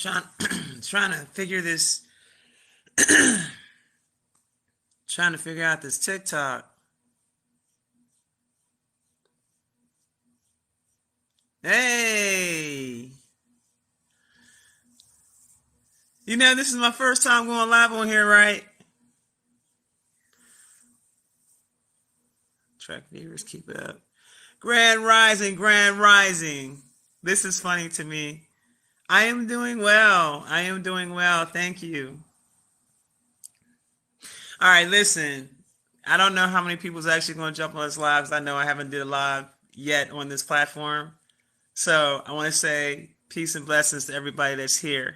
Trying, trying to figure this, trying to figure out this TikTok. Hey, this is my first time going live on here, right? Track viewers, keep it up. Grand Rising, Grand Rising. This is funny to me. I am doing well. I am doing well. Thank you. All right, listen. I don't know how many people's actually going to jump on this live because I know I haven't did a live yet on this platform. So I want to say peace and blessings to everybody that's here.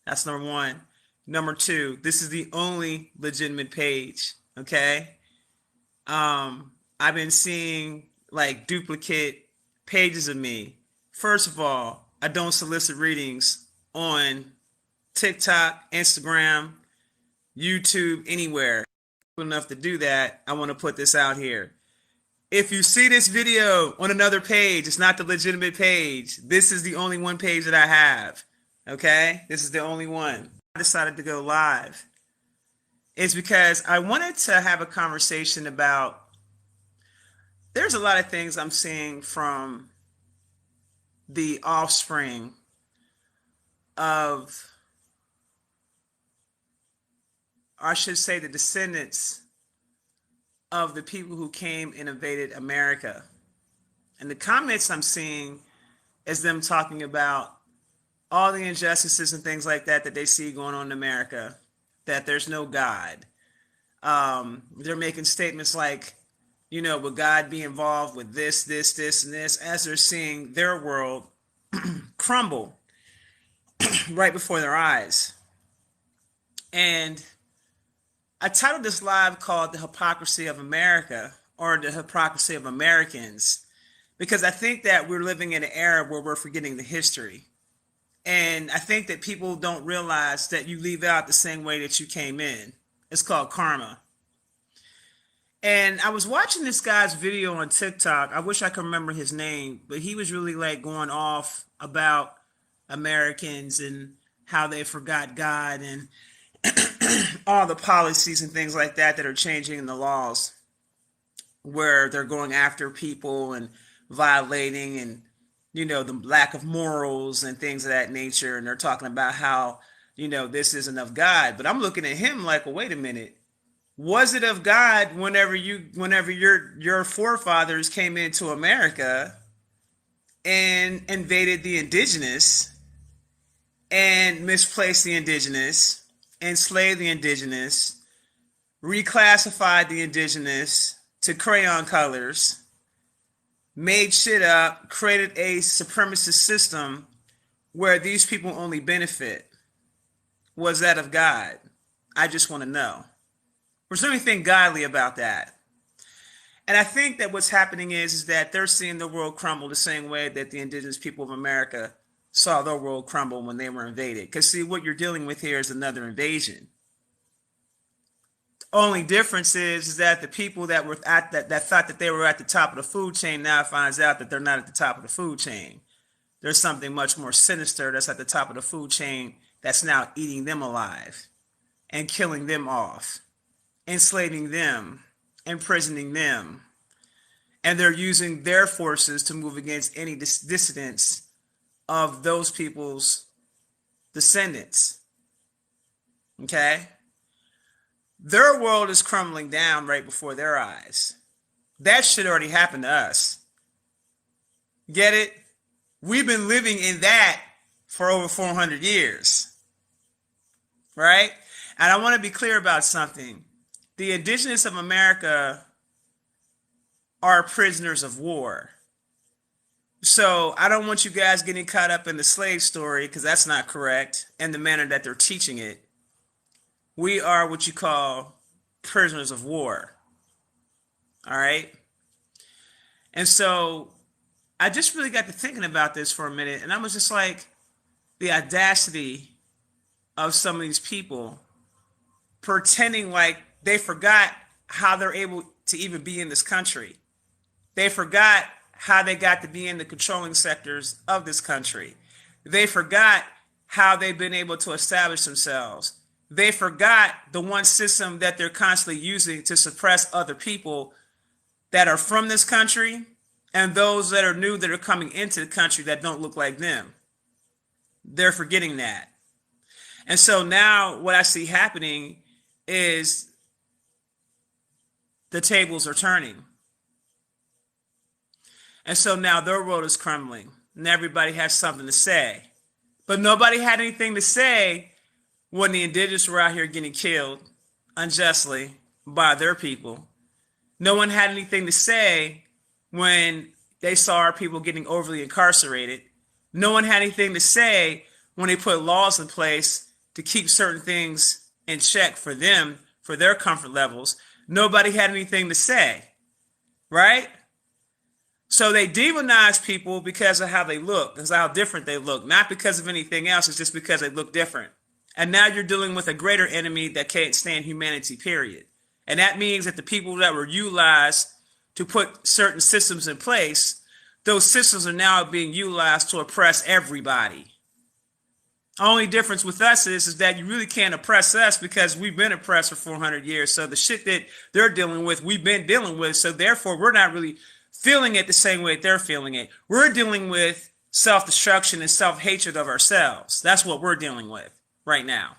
That's number one. Number two, this is the only legitimate page. Okay. I've been seeing like duplicate pages of me. First of all, I don't solicit readings on TikTok, Instagram, YouTube, anywhere. Enough to do that, I want to put this out here. If you see this video on another page, it's not the legitimate page. This is the only one page that I have. Okay? This is the only one. I decided to go live. It's because I wanted to have a conversation about, there's a lot of things I'm seeing from the offspring of, or I should say the descendants of the people who came and invaded America. And the comments I'm seeing is them talking about all the injustices and things like that they see going on in America, that there's no God. They're making statements like, would God be involved with this, and this, as they're seeing their world crumble right before their eyes. And I titled this live called The Hypocrisy of America, or The Hypocrisy of Americans, because I think that we're living in an era where we're forgetting the history. And I think that people don't realize that you leave out the same way that you came in. It's called karma. And I was watching this guy's video on TikTok. I wish I could remember his name, but he was really like going off about Americans and how they forgot God and all the policies and things like that are changing in the laws, where they're going after people and violating and, the lack of morals and things of that nature. And they're talking about how, this isn't of God. But I'm looking at him like, well, wait a minute. Was it of God whenever your forefathers came into America and invaded the indigenous and misplaced the indigenous, enslaved the indigenous, reclassified the indigenous to crayon colors, made shit up, created a supremacist system where these people only benefit? Was that of God? I just want to know. Was there anything godly about that? And I think that what's happening is that they're seeing the world crumble the same way that the indigenous people of America saw their world crumble when they were invaded. Because see, what you're dealing with here is another invasion. The only difference is that the people that were at that thought that they were at the top of the food chain now finds out that they're not at the top of the food chain. There's something much more sinister that's at the top of the food chain that's now eating them alive and killing them off, enslaving them, imprisoning them. And they're using their forces to move against any dissidents of those people's descendants. Okay? Their world is crumbling down right before their eyes. That shit already happened to us. Get it? We've been living in that for over 400 years. Right? And I want to be clear about something. The indigenous of America are prisoners of war. So I don't want you guys getting caught up in the slave story, because that's not correct in the manner that they're teaching it. We are what you call prisoners of war. All right? And so I just really got to thinking about this for a minute, and I was just like, the audacity of some of these people pretending like they forgot how they're able to even be in this country. They forgot how they got to be in the controlling sectors of this country. They forgot how they've been able to establish themselves. They forgot the one system that they're constantly using to suppress other people that are from this country and those that are new that are coming into the country that don't look like them. They're forgetting that. And so now what I see happening is the tables are turning. And so now their world is crumbling and everybody has something to say. But nobody had anything to say when the indigenous were out here getting killed unjustly by their people. No one had anything to say when they saw our people getting overly incarcerated. No one had anything to say when they put laws in place to keep certain things in check for them, for their comfort levels. Nobody had anything to say, right? So they demonize people because of how they look, because of how different they look, not because of anything else. It's just because they look different. And now you're dealing with a greater enemy that can't stand humanity, period. And that means that the people that were utilized to put certain systems in place, those systems are now being utilized to oppress everybody. Only difference with us is that you really can't oppress us because we've been oppressed for 400 years. So the shit that they're dealing with, we've been dealing with. So therefore, we're not really feeling it the same way they're feeling it. We're dealing with self-destruction and self-hatred of ourselves. That's what we're dealing with right now.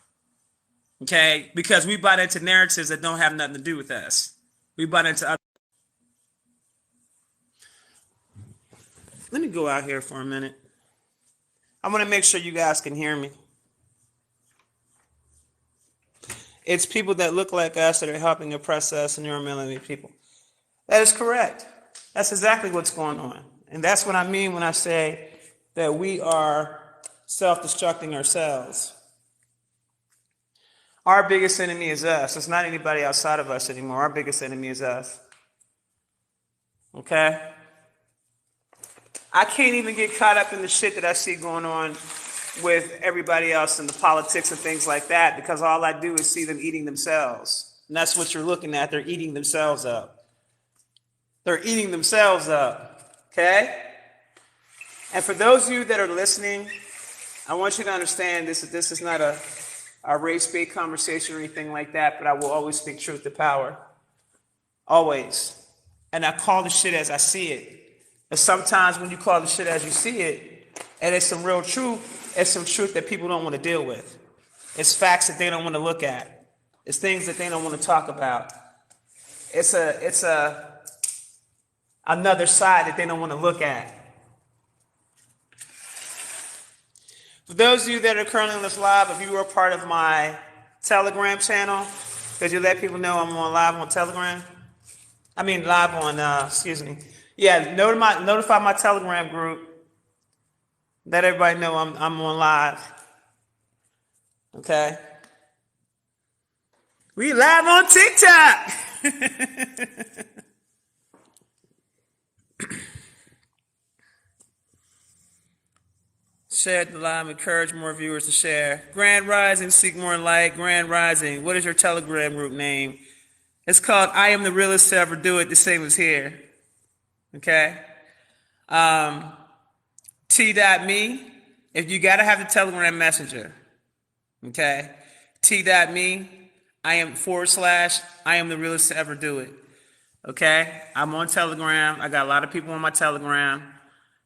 Okay? Because we bought into narratives that don't have nothing to do with us. We bought into other. Let me go out here for a minute. I want to make sure you guys can hear me. It's people that look like us that are helping oppress us, and neuromelanated people. That is correct. That's exactly what's going on. And that's what I mean when I say that we are self-destructing ourselves. Our biggest enemy is us. It's not anybody outside of us anymore. Our biggest enemy is us. Okay? I can't even get caught up in the shit that I see going on with everybody else in the politics and things like that, because all I do is see them eating themselves. And that's what you're looking at. They're eating themselves up. They're eating themselves up. Okay? And for those of you that are listening, I want you to understand this is not a race-based conversation or anything like that, but I will always speak truth to power. Always. And I call the shit as I see it. And sometimes when you call the shit as you see it, and it's some real truth, it's some truth that people don't want to deal with. It's facts that they don't want to look at. It's things that they don't want to talk about. It's another side that they don't want to look at. For those of you that are currently on this live, if you are part of my Telegram channel, could you let people know I'm on live on Telegram? I mean live on, Yeah, notify my Telegram group. Let everybody know I'm on live. Okay? We live on TikTok. Share the live, encourage more viewers to share. Grand Rising, seek more light. Grand Rising, what is your Telegram group name? It's called I Am the Realest to Ever Do It, the same as here. Okay? T.me, if you got to have the Telegram Messenger. Okay? T.me, I am / I am the realest to ever do it. Okay? I'm on Telegram. I got a lot of people on my Telegram.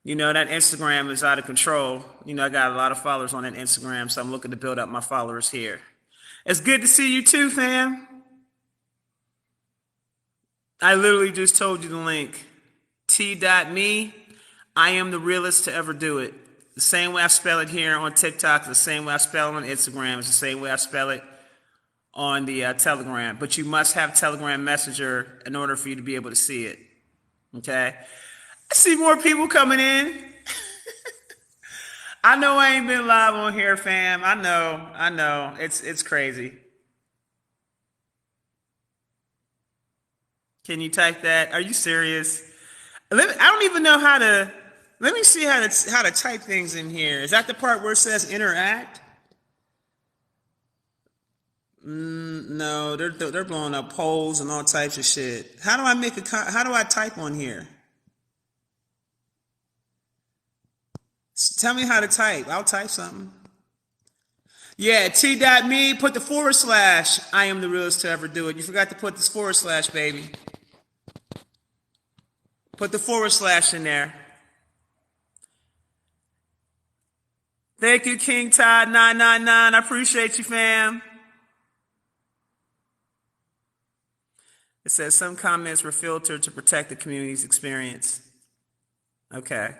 You know, that Instagram is out of control. You know, I got a lot of followers on that Instagram, so I'm looking to build up my followers here. It's good to see you too, fam. I literally just told you the link. T.me, I am the realest to ever do it. The same way I spell it here on TikTok, the same way I spell it on Instagram, it's the same way I spell it on the Telegram. But you must have Telegram Messenger in order for you to be able to see it. Okay? I see more people coming in. I know I ain't been live on here, fam. I know. It's crazy. Can you type that? Are you serious? I don't even know how to. Let me see how to type things in here. Is that the part where it says interact? No, they're blowing up polls and all types of shit. How do I type on here? Tell me how to type. I'll type something. Yeah, t.me, put the /. I am the realest to ever do it. You forgot to put this /, baby. Put the / in there. Thank you, King Todd 999. I appreciate you, fam. It says some comments were filtered to protect the community's experience. Okay.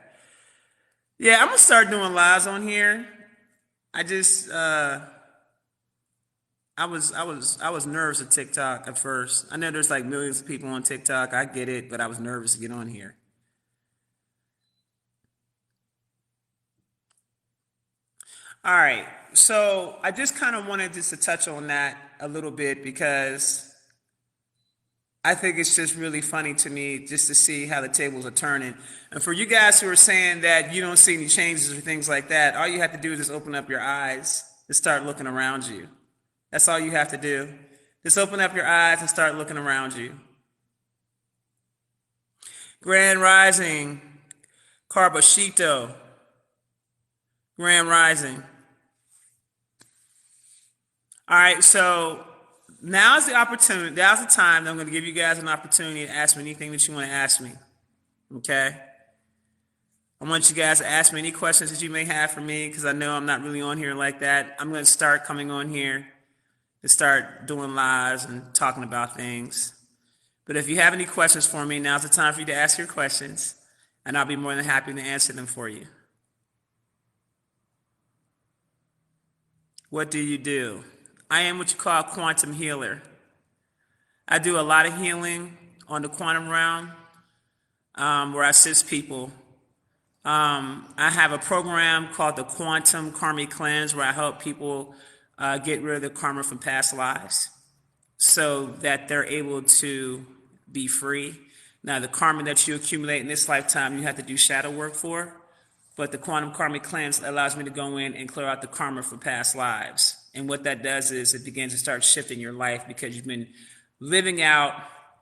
Yeah, I'm gonna start doing lives on here. I just I was nervous at TikTok at first. I know there's like millions of people on TikTok. I get it, but I was nervous to get on here. All right. So I just kind of wanted just to touch on that a little bit because I think it's just really funny to me just to see how the tables are turning. And for you guys who are saying that you don't see any changes or things like that, all you have to do is just open up your eyes and start looking around you. That's all you have to do. Just open up your eyes and start looking around you. Grand Rising, Carbashito, Grand Rising. All right, so now's the opportunity, now's the time that I'm going to give you guys an opportunity to ask me anything that you want to ask me, okay? I want you guys to ask me any questions that you may have for me because I know I'm not really on here like that. I'm going to start coming on here to start doing lives and talking about things. But if you have any questions for me, now's the time for you to ask your questions, and I'll be more than happy to answer them for you. What do you do? I am what you call a quantum healer. I do a lot of healing on the quantum realm where I assist people. I have a program called the Quantum Karmic Cleanse where I help people get rid of the karma from past lives so that they're able to be free. Now, the karma that you accumulate in this lifetime, you have to do shadow work for. But the Quantum Karmic Cleanse allows me to go in and clear out the karma from past lives. And what that does is it begins to start shifting your life because you've been living out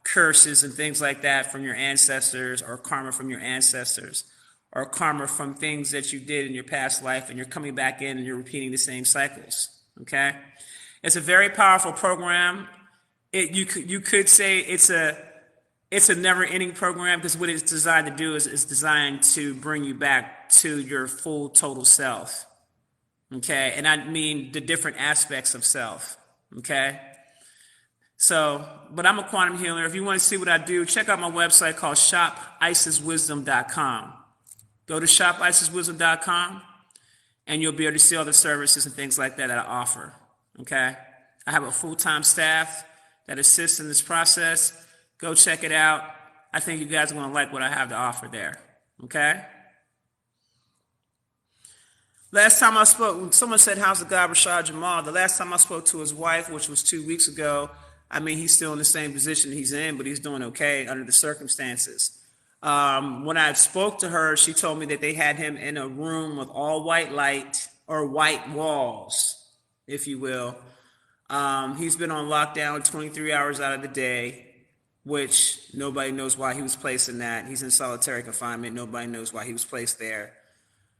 curses and things like that from your ancestors, or karma from your ancestors, or karma from things that you did in your past life, and you're coming back in and you're repeating the same cycles, okay? It's a very powerful program. You could say it's a never-ending program because what it's designed to do is it's designed to bring you back to your full total self, okay? And I mean the different aspects of self, okay? So, but I'm a quantum healer. If you want to see what I do, check out my website called shopisiswisdom.com. Go to shopisiswisdom.com and you'll be able to see all the services and things like that I offer, okay? I have a full-time staff that assists in this process. Go check it out. I think you guys are going to like what I have to offer there, okay? Last time I spoke, someone said, how's the guy Rashad Jamal? The last time I spoke to his wife, which was 2 weeks ago, I mean, he's still in the same position he's in, but he's doing okay under the circumstances. When I spoke to her, she told me that they had him in a room with all white light, or white walls, if you will. He's been on lockdown 23 hours out of the day, which nobody knows why he was placed in that. He's in solitary confinement. Nobody knows why he was placed there.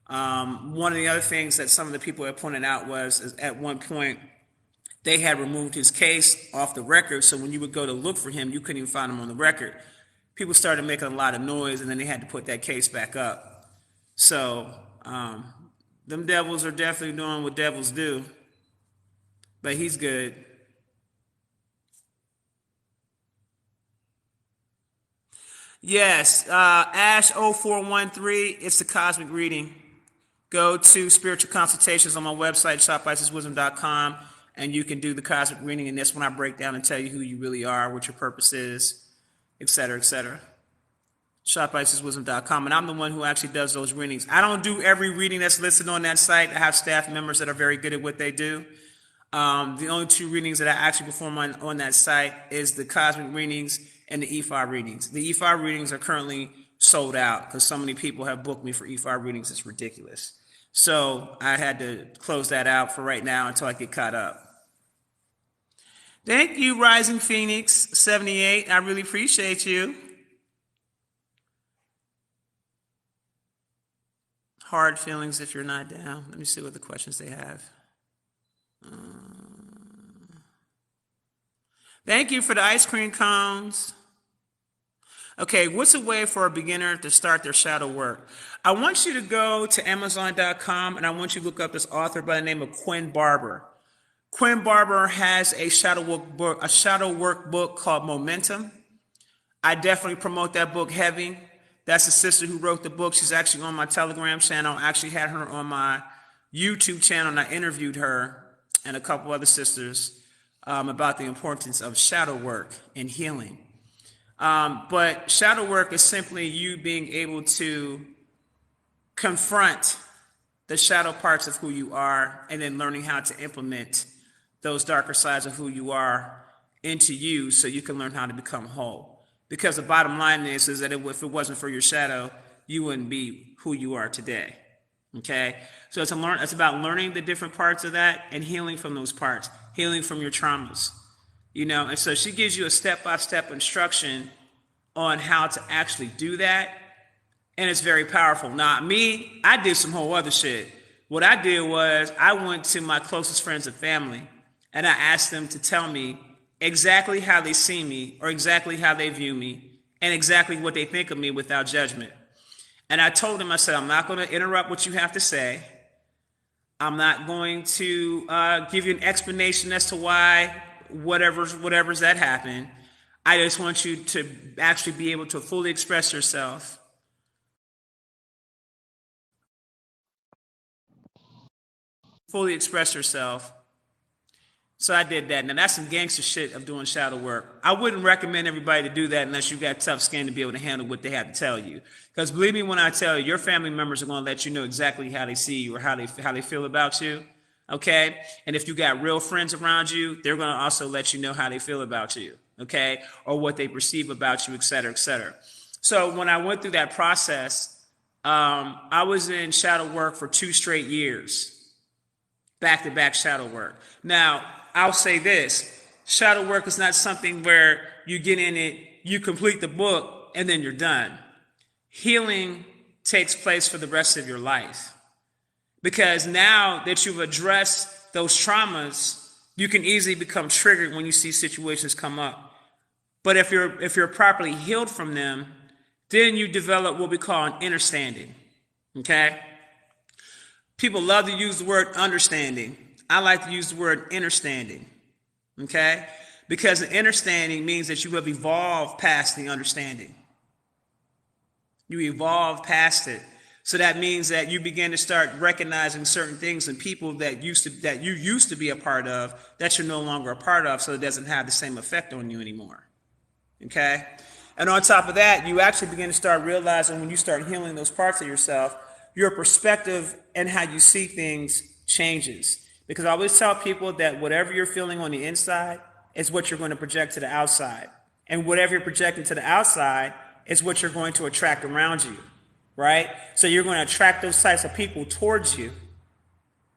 One of the other things that some of the people had pointed out was at one point, they had removed his case off the record. So when you would go to look for him, you couldn't even find him on the record. People started making a lot of noise, and then they had to put that case back up. So them devils are definitely doing what devils do. But he's good. Yes, Ash0413, it's the cosmic reading. Go to spiritual consultations on my website, shopisiswisdom.com, and you can do the cosmic reading. And that's when I break down and tell you who you really are, what your purpose is, et cetera, et cetera. shopisiswisdom.com. And I'm the one who actually does those readings. I don't do every reading that's listed on that site. I have staff members that are very good at what they do. The only 2 readings that I actually perform on that site is the cosmic readings and the EFI readings. The EFI readings are currently sold out because so many people have booked me for EFI readings. It's ridiculous. So I had to close that out for right now until I get caught up. Thank you, Rising Phoenix 78. I really appreciate you. Hard feelings if you're not down. Let me see what the questions they have. Thank you for the ice cream cones. Okay, what's a way for a beginner to start their shadow work? I want you to go to Amazon.com and I want you to look up this author by the name of Quinn Barber. Quinn Barber has a shadow work book called Momentum. I definitely promote that book heavy. That's the sister who wrote the book. She's actually on my Telegram channel. I actually had her on my YouTube channel and I interviewed her and a couple other sisters about the importance of shadow work and healing. But shadow work is simply you being able to confront the shadow parts of who you are and then learning how to implement those darker sides of who you are into you so you can learn how to become whole. Because the bottom line is that if it wasn't for your shadow, you wouldn't be who you are today. Okay? So it's about learning the different parts of that and healing from those parts, healing from your traumas. And so she gives you a step-by-step instruction on how to actually do that. And it's very powerful. Now, me, I did some whole other shit. What I did was I went to my closest friends and family and I asked them to tell me exactly how they see me or exactly how they view me and exactly what they think of me without judgment. And I told them, I said, I'm not going to interrupt what you have to say. I'm not going to give you an explanation as to why whatever's that happened. I just want you to actually be able to fully express yourself. Fully express yourself. So I did that. Now that's some gangster shit of doing shadow work. I wouldn't recommend everybody to do that unless you got tough skin to be able to handle what they have to tell you. Because believe me when I tell you, your family members are going to let you know exactly how they see you or how they feel about you. Okay? And if you got real friends around you, they're going to also let you know how they feel about you. Okay? Or what they perceive about you, et cetera, et cetera. So when I went through that process, I was in shadow work for 2 straight years. Back-to-back shadow work. Now, I'll say this. Shadow work is not something where you get in it, you complete the book, and then you're done. Healing takes place for the rest of your life. Because now that you've addressed those traumas, you can easily become triggered when you see situations come up. But if you're properly healed from them, then you develop what we call an understanding. Okay? People love to use the word understanding. I like to use the word understanding. Okay? Because the understanding means that you have evolved past the understanding. You evolve past it. So that means that you begin to start recognizing certain things in people that you used to be a part of that you're no longer a part of, so it doesn't have the same effect on you anymore. Okay? And on top of that, you actually begin to start realizing when you start healing those parts of yourself, your perspective and how you see things changes. Because I always tell people that whatever you're feeling on the inside is what you're going to project to the outside. And whatever you're projecting to the outside is what you're going to attract around you, right? So you're going to attract those types of people towards you,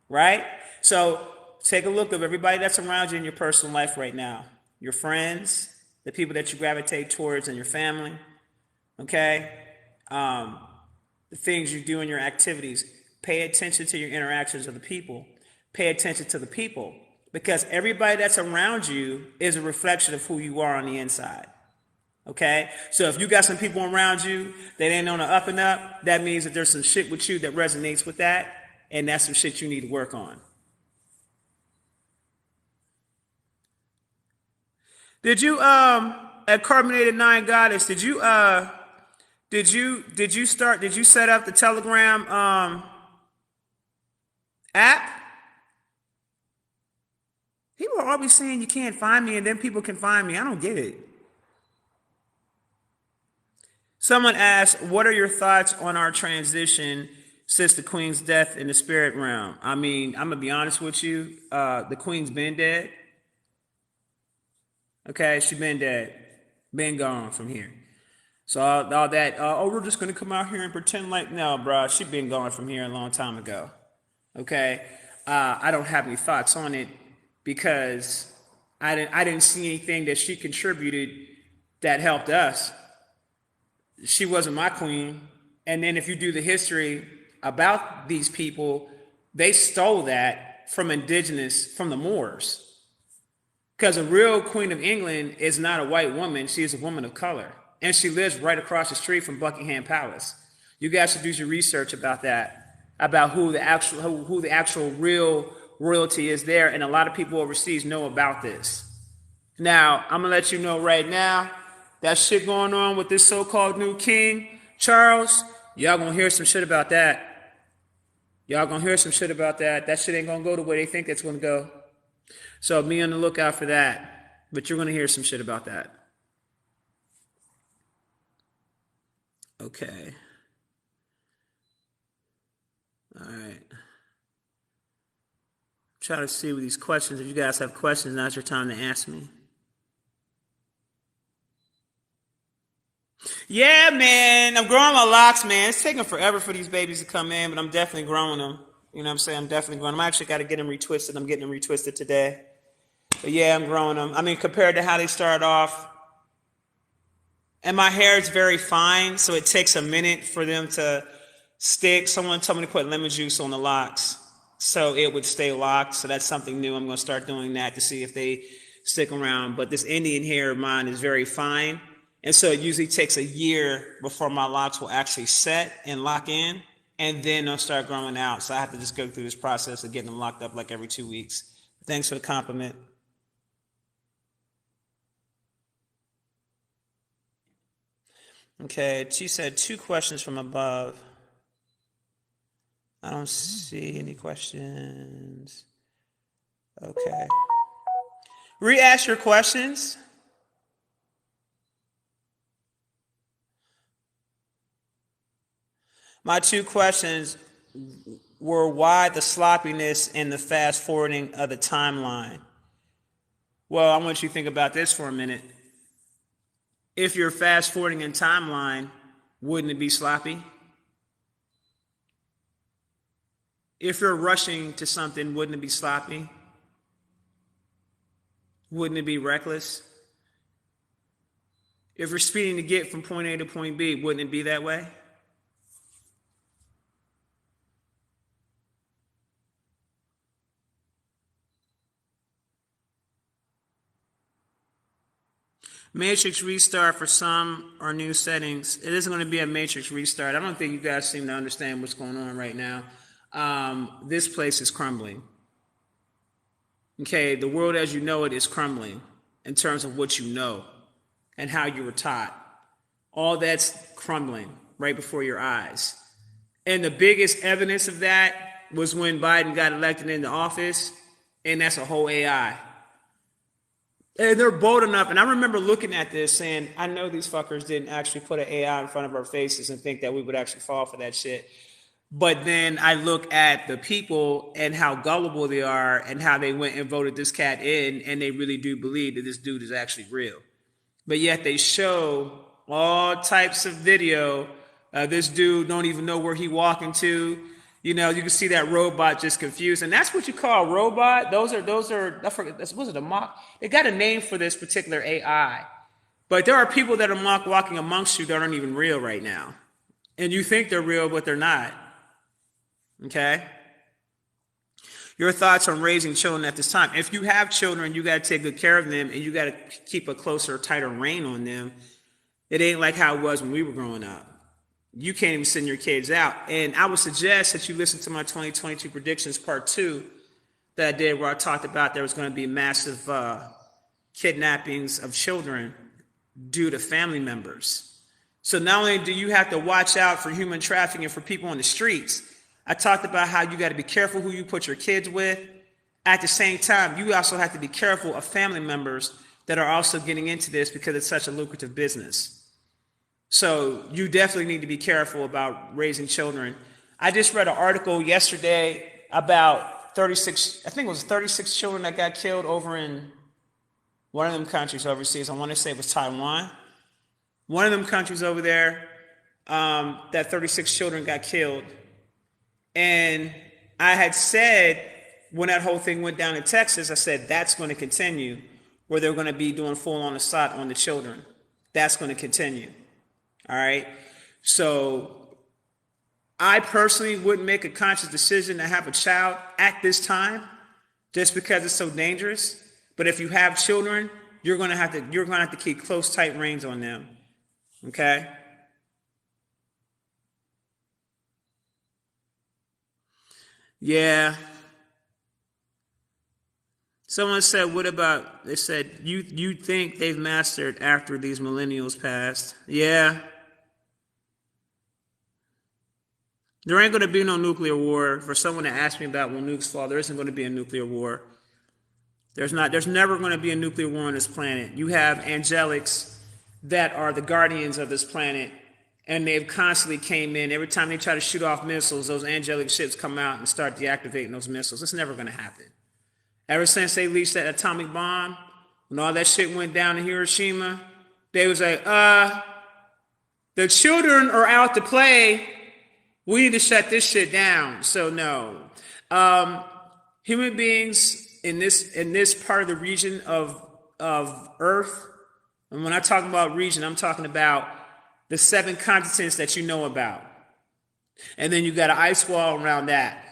right? So take a look of everybody that's around you in your personal life right now. Your friends, the people that you gravitate towards in your family, okay? The things you do in your activities. Pay attention to your interactions with the people. Pay attention to the people because everybody that's around you is a reflection of who you are on the inside. Okay? So if you got some people around you that ain't on the up and up, that means that there's some shit with you that resonates with that, and that's some shit you need to work on. Did you at Carbonated Nine Goddess, did you set up the Telegram app? People are always saying you can't find me and then people can find me. I don't get it. Someone asked, what are your thoughts on our transition since the Queen's death in the spirit realm? I mean, I'm going to be honest with you. The Queen's been dead. Okay, she's been dead. Been gone from here. So all that, we're just going to come out here and pretend like, no, bro, she's been gone from here a long time ago. Okay? I don't have any thoughts on it because I didn't see anything that she contributed that helped us. She wasn't my queen. And then if you do the history about these people, they stole that from the Moors. Because a real Queen of England is not a white woman. She is a woman of color. And she lives right across the street from Buckingham Palace. You guys should do your research about that, about who the actual real royalty is there. And a lot of people overseas know about this. Now, I'm going to let you know right now, that shit going on with this so-called new king, Charles, y'all going to hear some shit about that. Y'all going to hear some shit about that. That shit ain't going to go the way they think it's going to go. So be on the lookout for that. But you're going to hear some shit about that. Okay. All right. Try to see with these questions. If you guys have questions, now's your time to ask me. Yeah, man. I'm growing my locks, man. It's taking forever for these babies to come in, but I'm definitely growing them. You know what I'm saying? I'm definitely growing them. I actually got to get them retwisted. I'm getting them retwisted today. But yeah, I'm growing them. I mean, compared to how they started off. And my hair is very fine, so it takes a minute for them to stick. Someone told me to put lemon juice on the locks so it would stay locked. So that's something new. I'm going to start doing that to see if they stick around. But this Indian hair of mine is very fine. And so it usually takes a year before my locks will actually set and lock in. And then they'll start growing out. So I have to just go through this process of getting them locked up like every 2 weeks. Thanks for the compliment. Okay, she said 2 questions from above. I don't see any questions. Okay. Re-ask your questions. My 2 questions were why the sloppiness and the fast forwarding of the timeline. Well, I want you to think about this for a minute. If you're fast forwarding in timeline, wouldn't it be sloppy? If you're rushing to something, wouldn't it be sloppy? Wouldn't it be reckless? If you're speeding to get from point A to point B, wouldn't it be that way? Matrix restart for some or new settings. It isn't going to be a matrix restart. I don't think you guys seem to understand what's going on right now. This place is crumbling. Okay, the world as you know it is crumbling in terms of what you know and how you were taught. All that's crumbling right before your eyes. And the biggest evidence of that was when Biden got elected into office, and that's a whole AI. And they're bold enough, and I remember looking at this saying, I know these fuckers didn't actually put an AI in front of our faces and think that we would actually fall for that shit. But then I look at the people and how gullible they are and how they went and voted this cat in, and they really do believe that this dude is actually real. But yet they show all types of video. This dude don't even know where he walking to. You know, you can see that robot just confused, and that's what you call a robot. Those are. I forget. Was it a mock? They got a name for this particular AI, but there are people that are mock walking amongst you that aren't even real right now, and you think they're real, but they're not. Okay. Your thoughts on raising children at this time? If you have children, you got to take good care of them, and you got to keep a closer, tighter rein on them. It ain't like how it was when we were growing up. You can't even send your kids out. And I would suggest that you listen to my 2022 predictions part 2 that I did, where I talked about there was going to be massive kidnappings of children due to family members. So not only do you have to watch out for human trafficking for people on the streets, I talked about how you got to be careful who you put your kids with. At the same time, you also have to be careful of family members that are also getting into this because it's such a lucrative business. So you definitely need to be careful about raising children. I just read an article yesterday about 36, I think it was 36 children that got killed over in one of them countries overseas. I want to say it was Taiwan. One of them countries over there, that 36 children got killed. And I had said, when that whole thing went down in Texas, I said, that's going to continue, where they're going to be doing full-on assault on the children. That's going to continue. All right. So I personally wouldn't make a conscious decision to have a child at this time just because it's so dangerous. But if you have children, you're gonna have to keep close, tight reins on them. Okay? Yeah. Someone said, what about, they said, you think they've mastered after these millennials passed. Yeah. There ain't going to be no nuclear war. For someone to ask me about when nukes fall, there isn't going to be a nuclear war. There's never going to be a nuclear war on this planet. You have angelics that are the guardians of this planet, and they've constantly came in. Every time they try to shoot off missiles, those angelic ships come out and start deactivating those missiles. It's never going to happen. Ever since they released that atomic bomb, when all that shit went down in Hiroshima, they was like, the children are out to play. We need to shut this shit down. So no. Human beings in this part of the region of Earth, and when I talk about region, I'm talking about the 7 continents that you know about. And then you got an ice wall around that.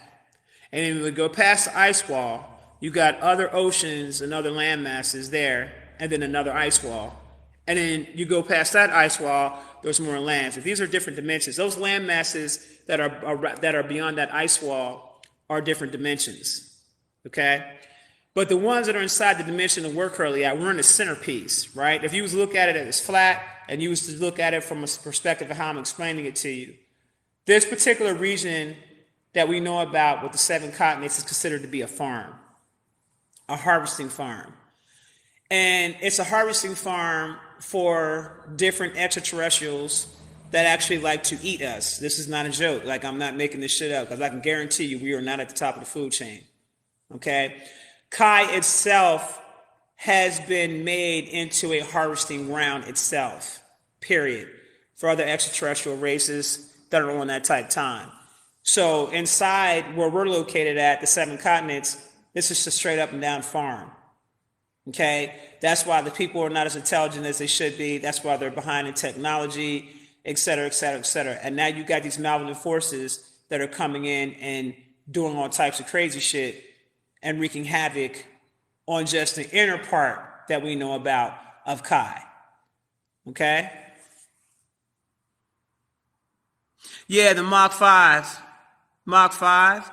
And then when we go past the ice wall, you got other oceans and other land masses there, and then another ice wall. And then you go past that ice wall, there's more land. So these are different dimensions. Those land masses that are beyond that ice wall are different dimensions. Okay? But the ones that are inside the dimension that we're currently at, we're in the centerpiece, right? If you was to look at it as flat, and you was to look at it from a perspective of how I'm explaining it to you, this particular region that we know about with the 7 continents is considered to be a farm. A harvesting farm. And it's a harvesting farm for different extraterrestrials that actually like to eat us. This is not a joke. Like, I'm not making this shit up, because I can guarantee you we are not at the top of the food chain. Okay? Kai itself has been made into a harvesting ground itself, period, for other extraterrestrial races that are on that type time. So inside where we're located at, the 7 continents, this is a straight up and down farm. Okay? That's why the people are not as intelligent as they should be. That's why they're behind in technology, et cetera, et cetera, et cetera. And now you got these malevolent forces that are coming in and doing all types of crazy shit and wreaking havoc on just the inner part that we know about of Kai. Okay? Yeah, the Mach 5. Mach 5,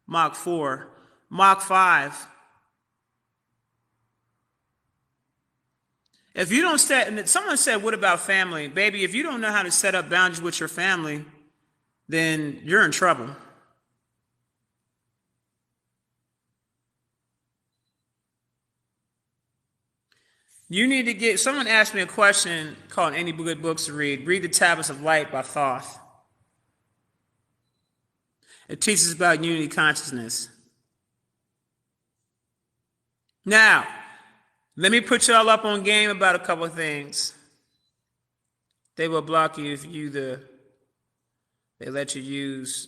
Mach 4. Mach 5. If you don't set, and someone said, what about family? Baby, if you don't know how to set up boundaries with your family, then you're in trouble. You need to get, someone asked me a question called Any Good Books to Read. Read The Tablets of Light by Thoth. It teaches about unity consciousness. Now, let me put y'all up on game about a couple of things. They will block you if they let you use.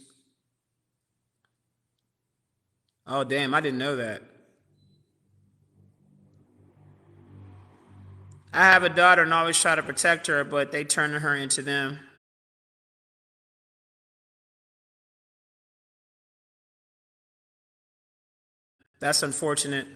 Oh, damn, I didn't know that. I have a daughter and always try to protect her, but they turn her into them. That's unfortunate.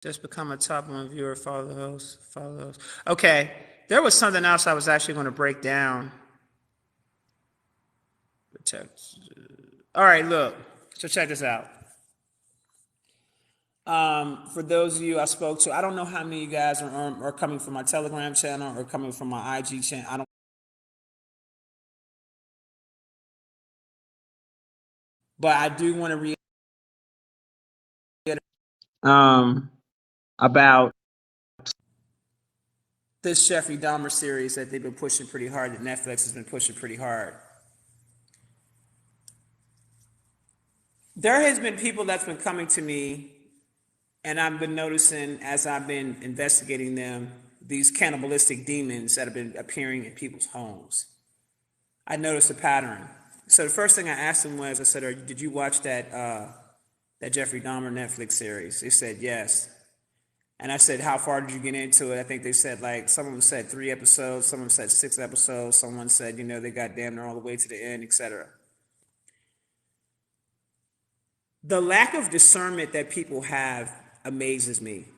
Just become a top 1 viewer, follow the host, follow the host. Okay, there was something else I was actually going to break down. All right, look, so check this out. For those of you I spoke to, I don't know how many of you guys are coming from my Telegram channel or coming from my IG channel. I don't. But I do want to read about this Jeffrey Dahmer series that they've been pushing pretty hard, that Netflix has been pushing pretty hard. There has been people that's been coming to me, and I've been noticing as I've been investigating them, these cannibalistic demons that have been appearing in people's homes. I noticed a pattern. So the first thing I asked them was, I said, did you watch that that Jeffrey Dahmer Netflix series? They said yes. And I said, how far did you get into it? I think they said, like, some of them said 3 episodes, some of them said 6 episodes, someone said, they got damn near all the way to the end, etc. The lack of discernment that people have amazes me.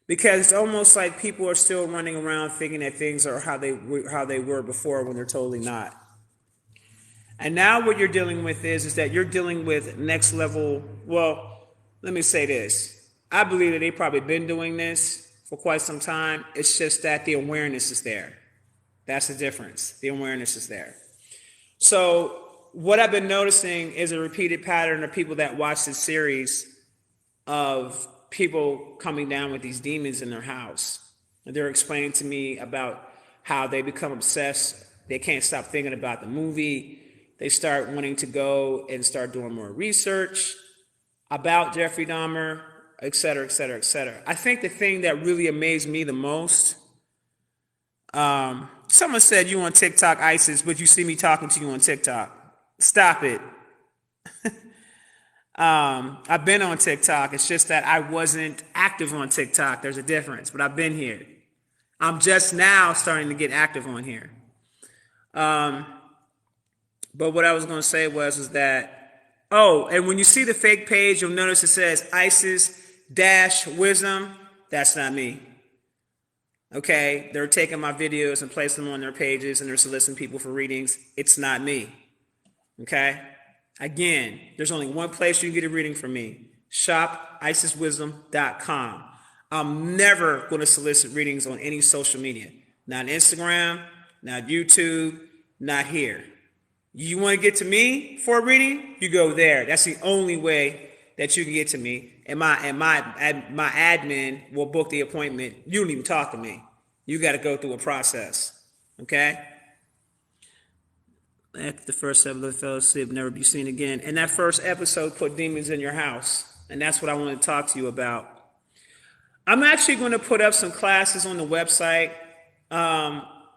Because it's almost like people are still running around thinking that things are how they were before when they're totally not. And now what you're dealing with is that you're dealing with next level. Well, let me say this. I believe that they've probably been doing this for quite some time. It's just that the awareness is there. That's the difference. The awareness is there. So what I've been noticing is a repeated pattern of people that watch this series of people coming down with these demons in their house. And they're explaining to me about how they become obsessed. They can't stop thinking about the movie. They start wanting to go and start doing more research about Jeffrey Dahmer, et cetera, et cetera, et cetera. I think the thing that really amazed me the most, someone said you on TikTok, ISIS, but you see me talking to you on TikTok. Stop it. I've been on TikTok. It's just that I wasn't active on TikTok. There's a difference, but I've been here. I'm just now starting to get active on here. But what I was going to say was that, and when you see the fake page, you'll notice it says ISIS-Wisdom. That's not me. Okay, they're taking my videos and placing them on their pages and they're soliciting people for readings. It's not me. Okay, again, there's only one place you can get a reading from me: shopisiswisdom.com. I'm never going to solicit readings on any social media. Not Instagram, not YouTube, not here. You want to get to me for a reading? You go there. That's the only way that you can get to me. And my admin will book the appointment. You don't even talk to me. You got to go through a process. Okay? After the first episode fell asleep, never be seen again. And that first episode put demons in your house. And that's what I want to talk to you about. I'm actually going to put up some classes on the website.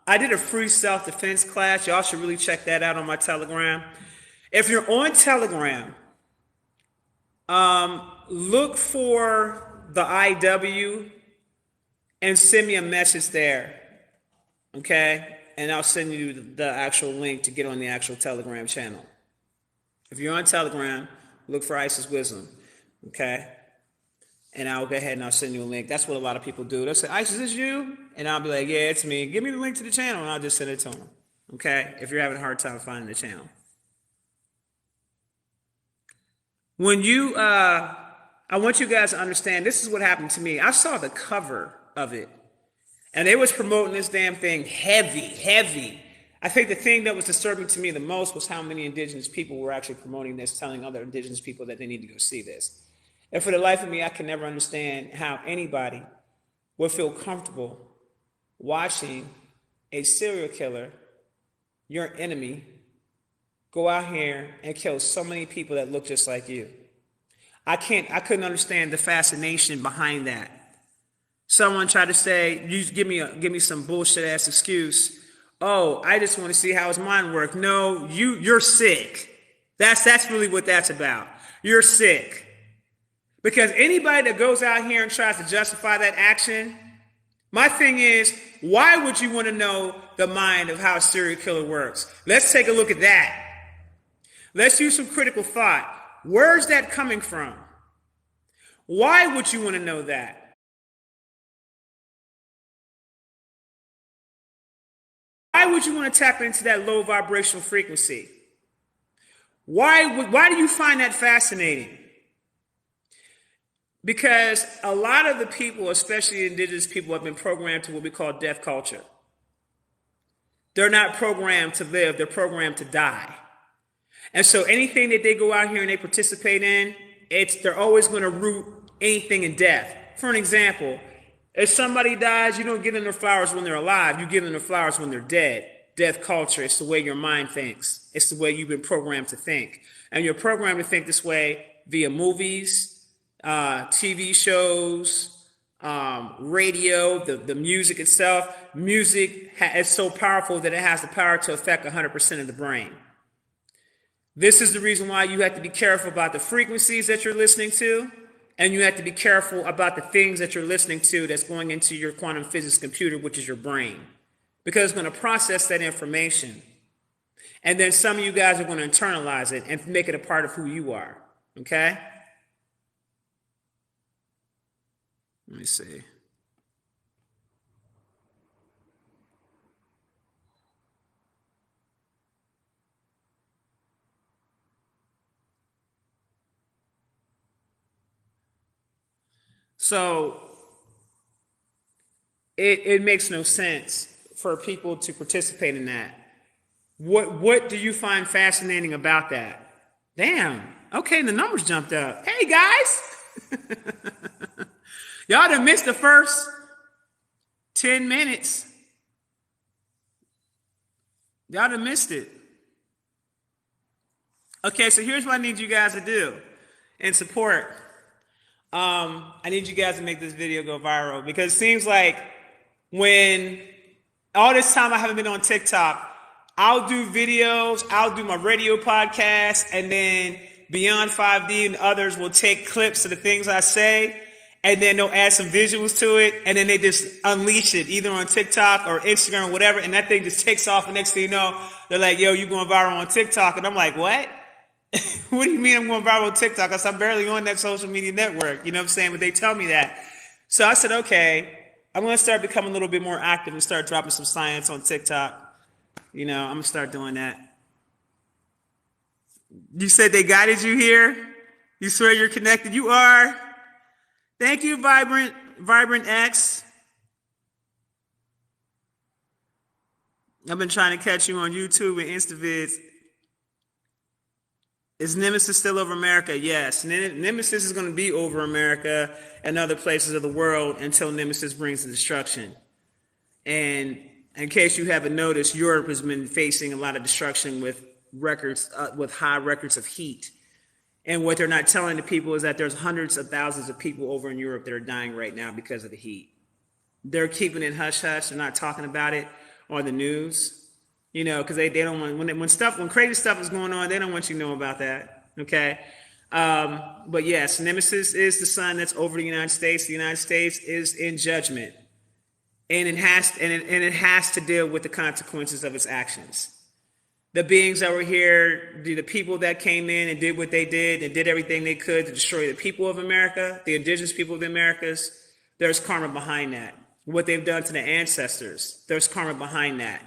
I did a free self-defense class. Y'all should really check that out on my Telegram. If you're on Telegram, look for the IW and send me a message there. Okay? And I'll send you the actual link to get on the actual Telegram channel. If you're on Telegram, look for ISIS Wisdom. Okay? And I'll go ahead and I'll send you a link. That's what a lot of people do. They'll say, ISIS, is you? And I'll be like, yeah, it's me. Give me the link to the channel, and I'll just send it to them. Okay? If you're having a hard time finding the channel. When you, I want you guys to understand, this is what happened to me. I saw the cover of it, and they was promoting this damn thing heavy. I think the thing that was disturbing to me the most was how many indigenous people were actually promoting this, telling other indigenous people that they need to go see this. And for the life of me, I can never understand how anybody would feel comfortable watching a serial killer, your enemy, go out here and kill so many people that look just like you. I couldn't understand the fascination behind that. Someone tried to say, you give me some bullshit ass excuse. Oh, I just want to see how his mind works. No, you're sick. That's really what that's about. You're sick. Because anybody that goes out here and tries to justify that action, my thing is, why would you want to know the mind of how a serial killer works? Let's take a look at that. Let's use some critical thought. Where's that coming from? Why would you want to know that? Why would you want to tap into that low vibrational frequency? Why do you find that fascinating? Because a lot of the people, especially indigenous people, have been programmed to what we call death culture. They're not programmed to live, they're programmed to die. And so anything that they go out here and they participate in, they're always going to root anything in death. For an example, if somebody dies, you don't give them their flowers when they're alive, you give them their flowers when they're dead. Death culture, it's the way your mind thinks. It's the way you've been programmed to think. And you're programmed to think this way via movies, TV shows, radio, the music itself. Music is so powerful that it has the power to affect 100% of the brain. This is the reason why you have to be careful about the frequencies that you're listening to, and you have to be careful about the things that you're listening to that's going into your quantum physics computer, which is your brain, because it's going to process that information. And then some of you guys are going to internalize it and make it a part of who you are. Okay? Let me see. So it makes no sense for people to participate in that. What do you find fascinating about that? Damn. Okay, the numbers jumped up. Hey guys. Y'all done missed the first 10 minutes. Y'all done missed it. Okay, so here's what I need you guys to do in support. I need you guys to make this video go viral, because it seems like when all this time I haven't been on TikTok, I'll do videos, I'll do my radio podcast, and then Beyond 5D and others will take clips of the things I say, and then they'll add some visuals to it, and then they just unleash it either on TikTok or Instagram or whatever, and that thing just takes off, and next thing you know, they're like, yo, you going viral on TikTok, and I'm like, what? What do you mean I'm going viral on TikTok? Because I'm barely on that social media network, you know what I'm saying? But they tell me that. So I said, okay, I'm going to start becoming a little bit more active and start dropping some science on TikTok. You know, I'm going to start doing that. You said they guided you here? You swear you're connected? You are. Thank you, Vibrant X. I've been trying to catch you on YouTube and InstaVids. Is Nemesis still over America? Yes. Nemesis is going to be over America and other places of the world until Nemesis brings the destruction. And in case you haven't noticed, Europe has been facing a lot of destruction with high records of heat. And what they're not telling the people is that there's hundreds of thousands of people over in Europe that are dying right now because of the heat. They're keeping it hush hush. They're not talking about it on the news. You know, because they don't want, when crazy stuff is going on, they don't want you to know about that. Okay. But yes, Nemesis is the sun that's over the United States. The United States is in judgment. And it has to deal with the consequences of its actions. The beings that were here, the people that came in and did what they did and did everything they could to destroy the people of America, the indigenous people of the Americas, there's karma behind that. What they've done to the ancestors, there's karma behind that.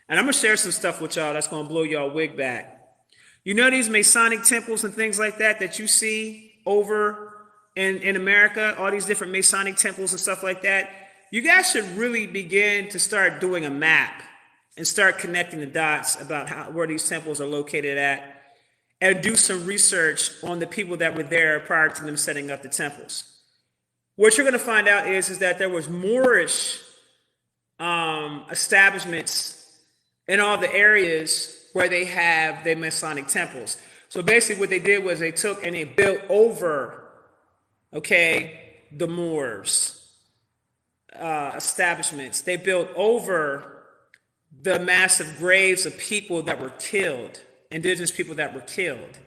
And I'm going to share some stuff with y'all that's going to blow y'all wig back. You know these Masonic temples and things like that you see over in America, all these different Masonic temples and stuff like that? You guys should really begin to start doing a map and start connecting the dots about where these temples are located at, and do some research on the people that were there prior to them setting up the temples. What you're going to find out is that there was Moorish establishments in all the areas where they have their Masonic temples. So basically what they did was they took and they built over, the Moors establishments. They built over the massive graves of people that were killed, indigenous people that were killed.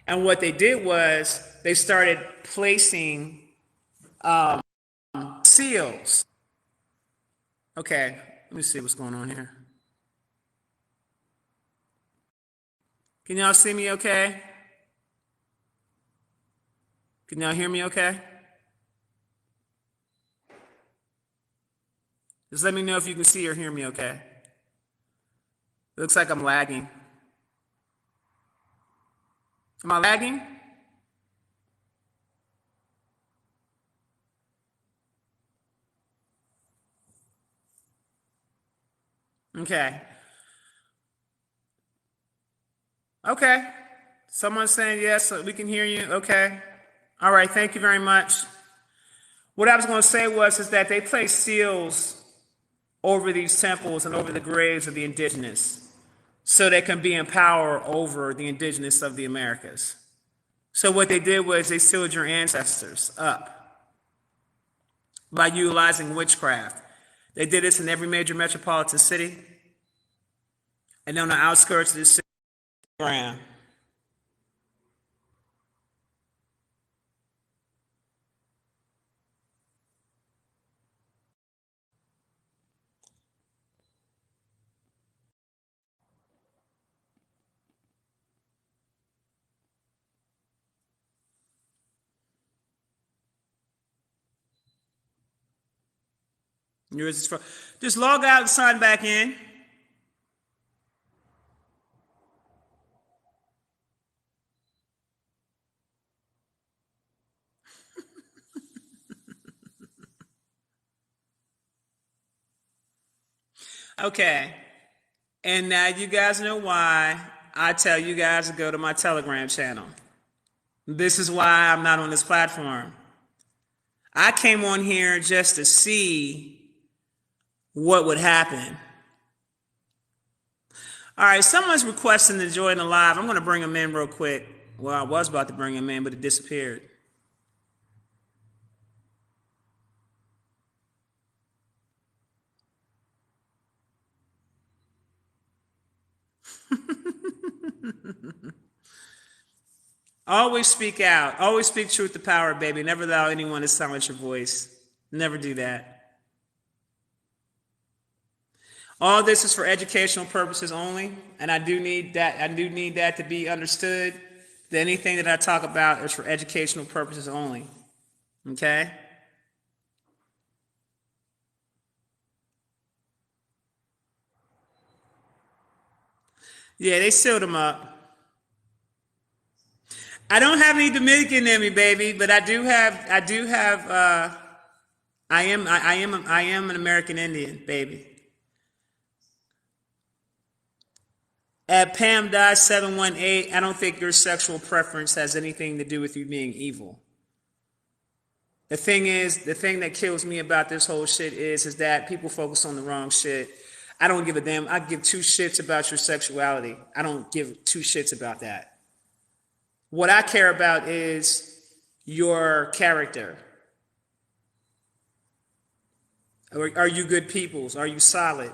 And what they did was they started placing seals. Okay, let me see what's going on here. Can y'all see me okay? Can y'all hear me okay? Just let me know if you can see or hear me okay. It looks like I'm lagging. Am I lagging? Okay. Okay. Someone's saying yes, so we can hear you. Okay. All right. Thank you very much. What I was going to say is that they placed seals over these temples and over the graves of the indigenous so they can be in power over the indigenous of the Americas. So what they did was they sealed your ancestors up by utilizing witchcraft. They did this in every major metropolitan city and on the outskirts of the city. Yours is just log out and sign back in. Okay. And now you guys know why I tell you guys to go to my Telegram channel. This is why I'm not on this platform. I came on here just to see what would happen. All right, someone's requesting to join the live. I'm going to bring them in real quick. Well, I was about to bring him in, but it disappeared. Always speak out. Always speak truth to power, baby. Never allow anyone to silence your voice. Never do that. All this is for educational purposes only, and I do need that to be understood. That anything that I talk about is for educational purposes only. Okay? Yeah, they sealed him up. I don't have any Dominican in me, baby, but I am an American Indian, baby. At Pam Die 718, I don't think your sexual preference has anything to do with you being evil. The thing that kills me about this whole shit is that people focus on the wrong shit. I don't give a damn. I give two shits about your sexuality. I don't give two shits about that. What I care about is your character. Are you good peoples? Are you solid?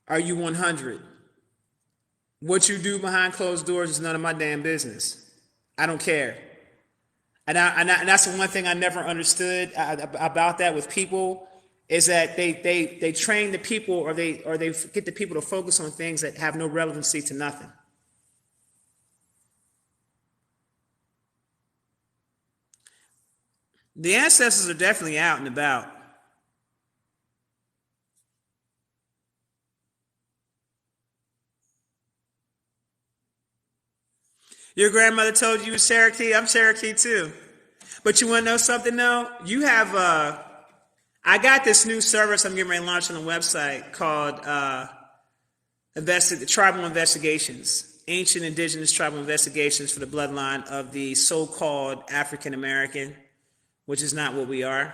Are you 100? What you do behind closed doors is none of my damn business. I don't care. And that's the one thing I never understood about that with people is that they train the people or they get the people to focus on things that have no relevancy to nothing. The ancestors are definitely out and about. Your grandmother told you was Cherokee. I'm Cherokee too. But you want to know something though? You have I got this new service I'm getting ready to launch on a website called Tribal Investigations. Ancient Indigenous Tribal Investigations for the bloodline of the so-called African American, which is not what we are.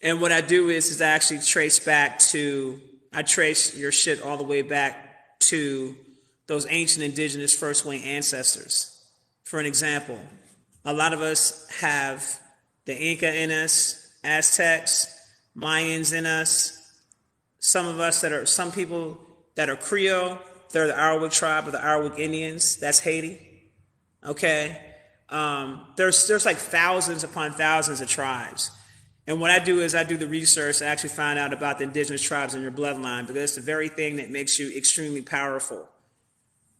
And what I do is I actually trace your shit all the way back to those ancient indigenous first wave ancestors. For an example, a lot of us have the Inca in us, Aztecs, Mayans in us. Some people that are Creole, they're the Arawak tribe or the Arawak Indians. That's Haiti. Okay. There's like thousands upon thousands of tribes. And what I do is I do the research. I actually find out about the indigenous tribes in your bloodline because it's the very thing that makes you extremely powerful.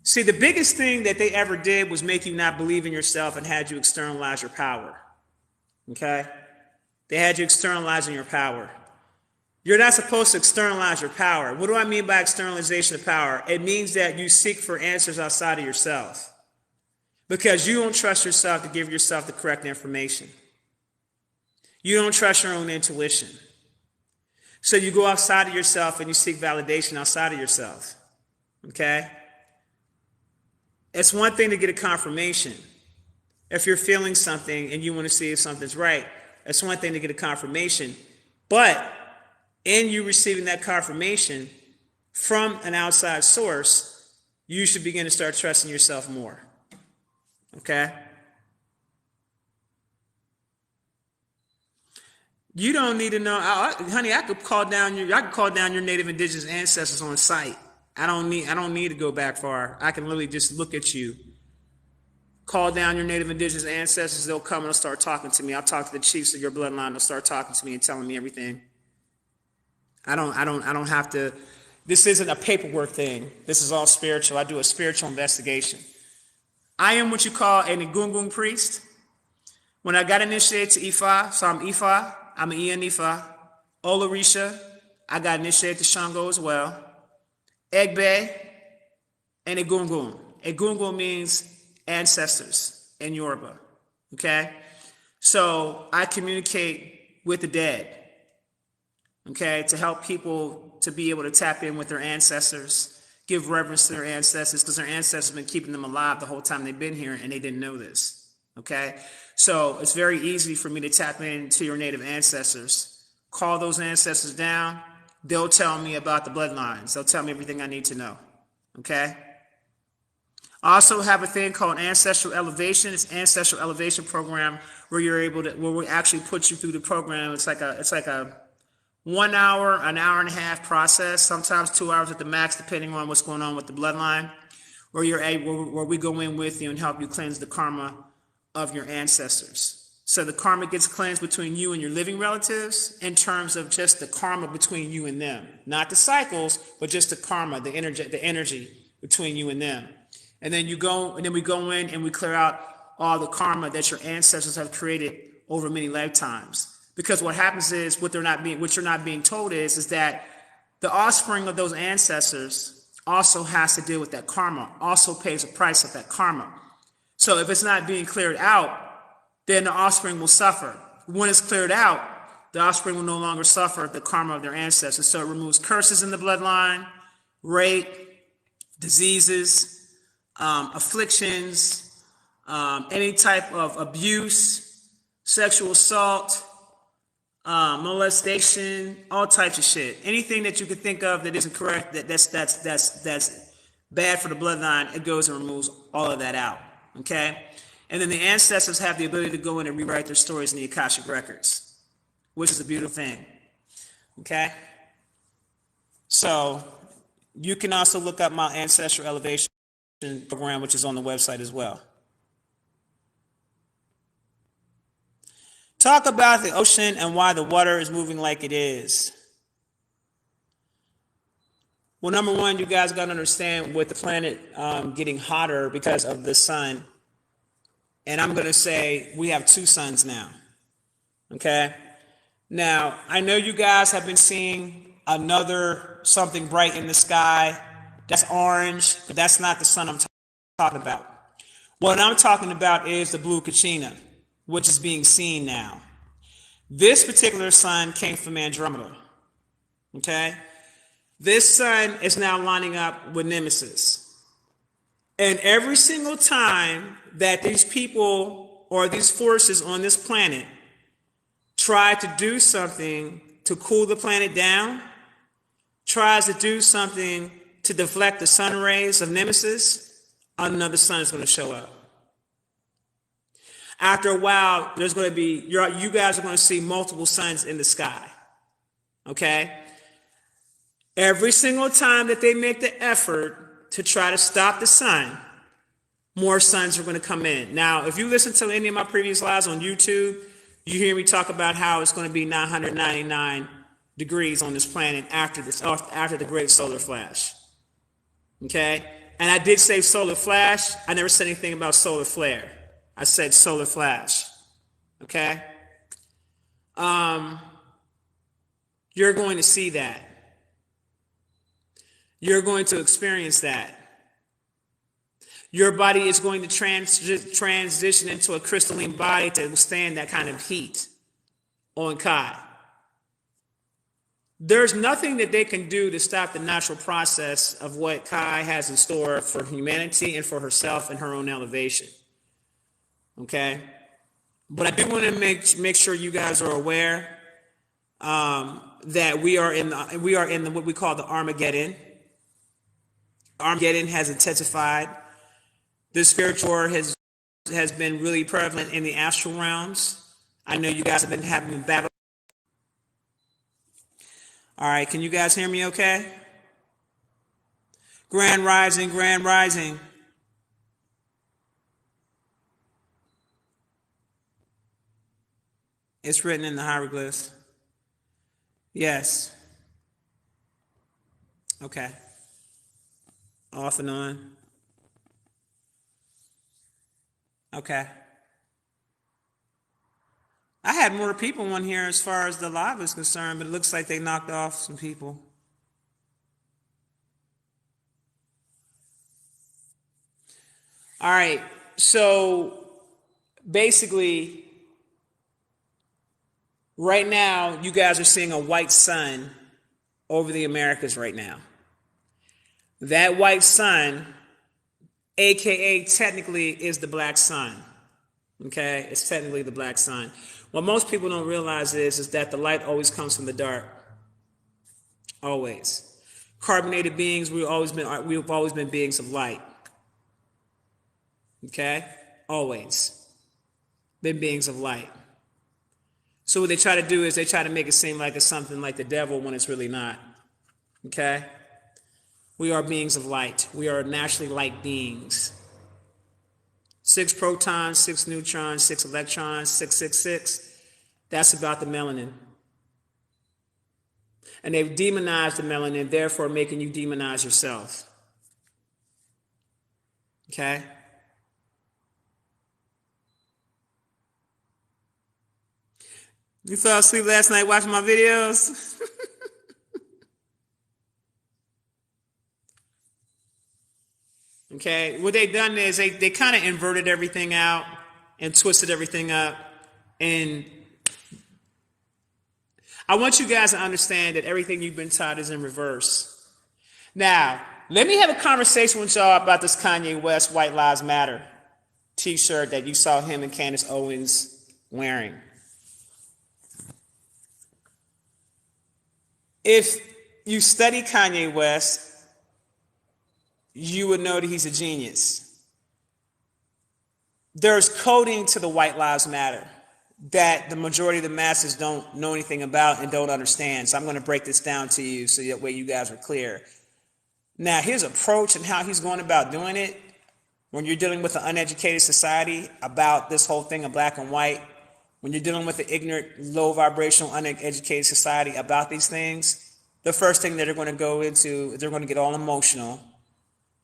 See, the biggest thing that they ever did was make you not believe in yourself and had you externalize your power. Okay? They had you externalizing your power. You're not supposed to externalize your power. What do I mean by externalization of power? It means that you seek for answers outside of yourself because you don't trust yourself to give yourself the correct information. You don't trust your own intuition. So you go outside of yourself and you seek validation outside of yourself. Okay? It's one thing to get a confirmation. If you're feeling something and you want to see if something's right, it's one thing to get a confirmation. But in you receiving that confirmation from an outside source, you should begin to start trusting yourself more. Okay? You don't need to know, honey. I could call down your native indigenous ancestors on site. I don't need to go back far. I can literally just look at you. Call down your native indigenous ancestors. They'll come and they'll start talking to me. I'll talk to the chiefs of your bloodline. They'll start talking to me and telling me everything. I don't have to. This isn't a paperwork thing. This is all spiritual. I do a spiritual investigation. I am what you call an Egungun priest. When I got initiated to Ifa, so I'm Ifa. I'm an Ian Ifa. Olarisha, I got initiated to Shango as well. Egbe, and Egungun. Egungun means ancestors in Yoruba. Okay? So I communicate with the dead, okay, to help people to be able to tap in with their ancestors, give reverence to their ancestors, because their ancestors have been keeping them alive the whole time they've been here and they didn't know this. Okay? So it's very easy for me to tap into your native ancestors, call those ancestors down. They'll tell me about the bloodlines. They'll tell me everything I need to know. Okay? I also have a thing called Ancestral Elevation. It's an ancestral elevation program where you're able to, where we actually put you through the program. It's like a 1 hour, an hour and a half process, sometimes 2 hours at the max, depending on what's going on with the bloodline, where you're able, where we go in with you and help you cleanse the karma of your ancestors. So the karma gets cleansed between you and your living relatives in terms of just the karma between you and them, not the cycles, but just the karma, the energy between you and them. And then we go in and we clear out all the karma that your ancestors have created over many lifetimes. Because what happens is, what you're not being told is that the offspring of those ancestors also has to deal with that karma, also pays a price of that karma. So if it's not being cleared out, then the offspring will suffer. When it's cleared out, the offspring will no longer suffer the karma of their ancestors. So it removes curses in the bloodline, rape, diseases, afflictions, any type of abuse, sexual assault, molestation, all types of shit. Anything that you could think of that isn't correct, that's bad for the bloodline, it goes and removes all of that out. Okay? And then the ancestors have the ability to go in and rewrite their stories in the Akashic Records, which is a beautiful thing. Okay? So you can also look up my Ancestral Elevation program, which is on the website as well. Talk about the ocean and why the water is moving like it is. Well, number one, you guys got to understand with the planet getting hotter because of the sun. And I'm going to say we have 2 suns now. Okay? Now, I know you guys have been seeing another something bright in the sky. That's orange, but that's not the sun I'm talking about. What I'm talking about is the blue Kachina, which is being seen now. This particular sun came from Andromeda. Okay? This sun is now lining up with Nemesis. And every single time that these people or these forces on this planet try to do something to cool the planet down, tries to do something to deflect the sun rays of Nemesis, another sun is going to show up. After a while, there's going to be, you guys are going to see multiple suns in the sky. Okay? Every single time that they make the effort to try to stop the sun, more suns are going to come in. Now, if you listen to any of my previous lives on YouTube, you hear me talk about how it's going to be 999 degrees on this planet after the great solar flash. Okay? And I did say solar flash. I never said anything about solar flare. I said solar flash. Okay? You're going to see that. You're going to experience that. Your body is going to transition into a crystalline body to withstand that kind of heat on Kai. There's nothing that they can do to stop the natural process of what Kai has in store for humanity and for herself and her own elevation. Okay? But I do want to make sure you guys are aware that we are in the what we call the Armageddon. Armageddon has intensified. The spiritual war has been really prevalent in the astral realms. I know you guys have been having battle. All right, can you guys hear me okay? Grand rising, grand rising. It's written in the hieroglyphs. Yes. Okay. Off and on. Okay. I had more people on here as far as the live is concerned, but it looks like they knocked off some people. All right. So basically, right now, you guys are seeing a white sun over the Americas right now. That white sun, AKA technically, is the black sun. Okay? It's technically the black sun. What most people don't realize is that the light always comes from the dark. Always. Carbonated beings, we've always been beings of light. Okay? Always been beings of light. So what they try to do is they try to make it seem like it's something like the devil when it's really not. Okay? We are beings of light. We are naturally light beings. 6 protons, 6 neutrons, 6 electrons, 666. That's about the melanin. And they've demonized the melanin, therefore making you demonize yourself. Okay? You fell asleep last night watching my videos? Okay, what they done is they kind of inverted everything out and twisted everything up. And I want you guys to understand that everything you've been taught is in reverse. Now, let me have a conversation with y'all about this Kanye West White Lives Matter t-shirt that you saw him and Candace Owens wearing. If you study Kanye West, you would know that he's a genius. There's coding to the White Lives Matter that the majority of the masses don't know anything about and don't understand. So I'm going to break this down to you so that way you guys are clear. Now, his approach and how he's going about doing it, when you're dealing with an uneducated society about this whole thing of black and white, when you're dealing with an ignorant, low vibrational, uneducated society about these things, the first thing that they're going to go into, they're going to get all emotional.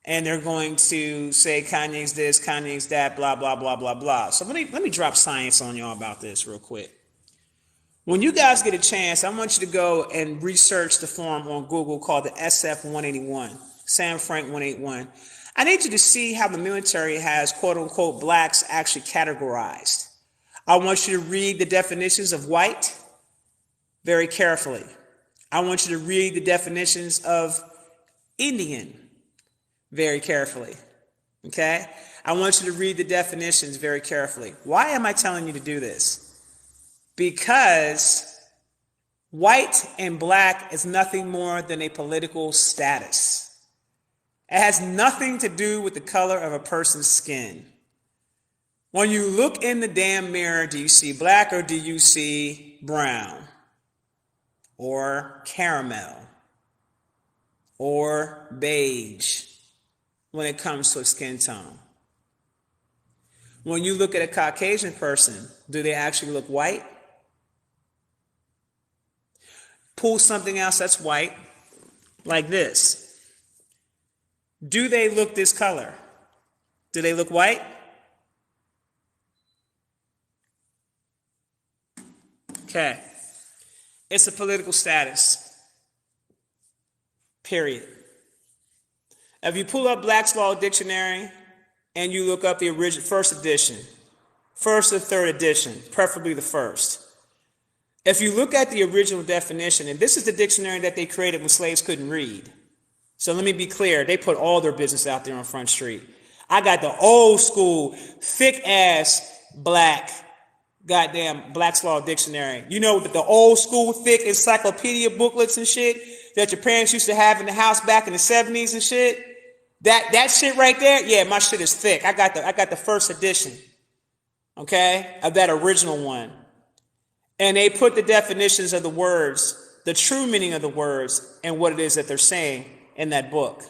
And they're going to say Kanye's this, Kanye's that, blah, blah, blah, blah, blah. So let me drop science on y'all about this real quick. When you guys get a chance, I want you to go and research the forum on Google called the SF-181, Sam Frank 181. I need you to see how the military has, quote unquote, blacks actually categorized. I want you to read the definitions of white very carefully. I want you to read the definitions of Indian very carefully, okay? I want you to read the definitions very carefully. Why am I telling you to do this? Because white and black is nothing more than a political status. It has nothing to do with the color of a person's skin. When you look in the damn mirror, do you see black or do you see brown? Or caramel? Or beige? When it comes to a skin tone. When you look at a Caucasian person, do they actually look white? Pull something else that's white, like this. Do they look this color? Do they look white? Okay. It's a political status. Period. If you pull up Black's Law Dictionary and you look up the original first edition, first or third edition, preferably the first. If you look at the original definition, and this is the dictionary that they created when slaves couldn't read. So let me be clear, they put all their business out there on Front Street. I got the old school, thick ass black, goddamn Black's Law Dictionary. You know, the old school, thick encyclopedia booklets and shit that your parents used to have in the house back in the 70s and shit. That shit right there, yeah, my shit is thick. I got the first edition, okay, of that original one. And they put the definitions of the words, the true meaning of the words, and what it is that they're saying in that book.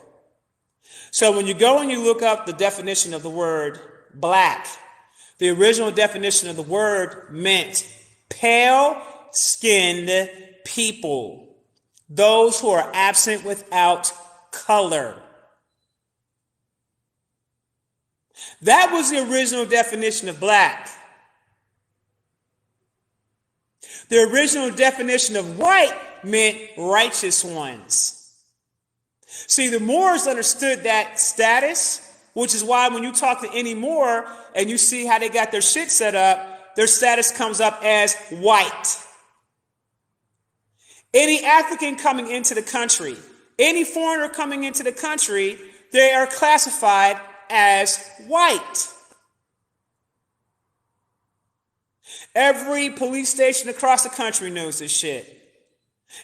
So when you go and you look up the definition of the word black, the original definition of the word meant pale-skinned people, those who are absent without color. That was the original definition of black. The original definition of white meant righteous ones. See, the Moors understood that status, which is why when you talk to any Moor and you see how they got their shit set up, their status comes up as white. Any African coming into the country, any foreigner coming into the country, they are classified as white. Every police station across the country knows this shit.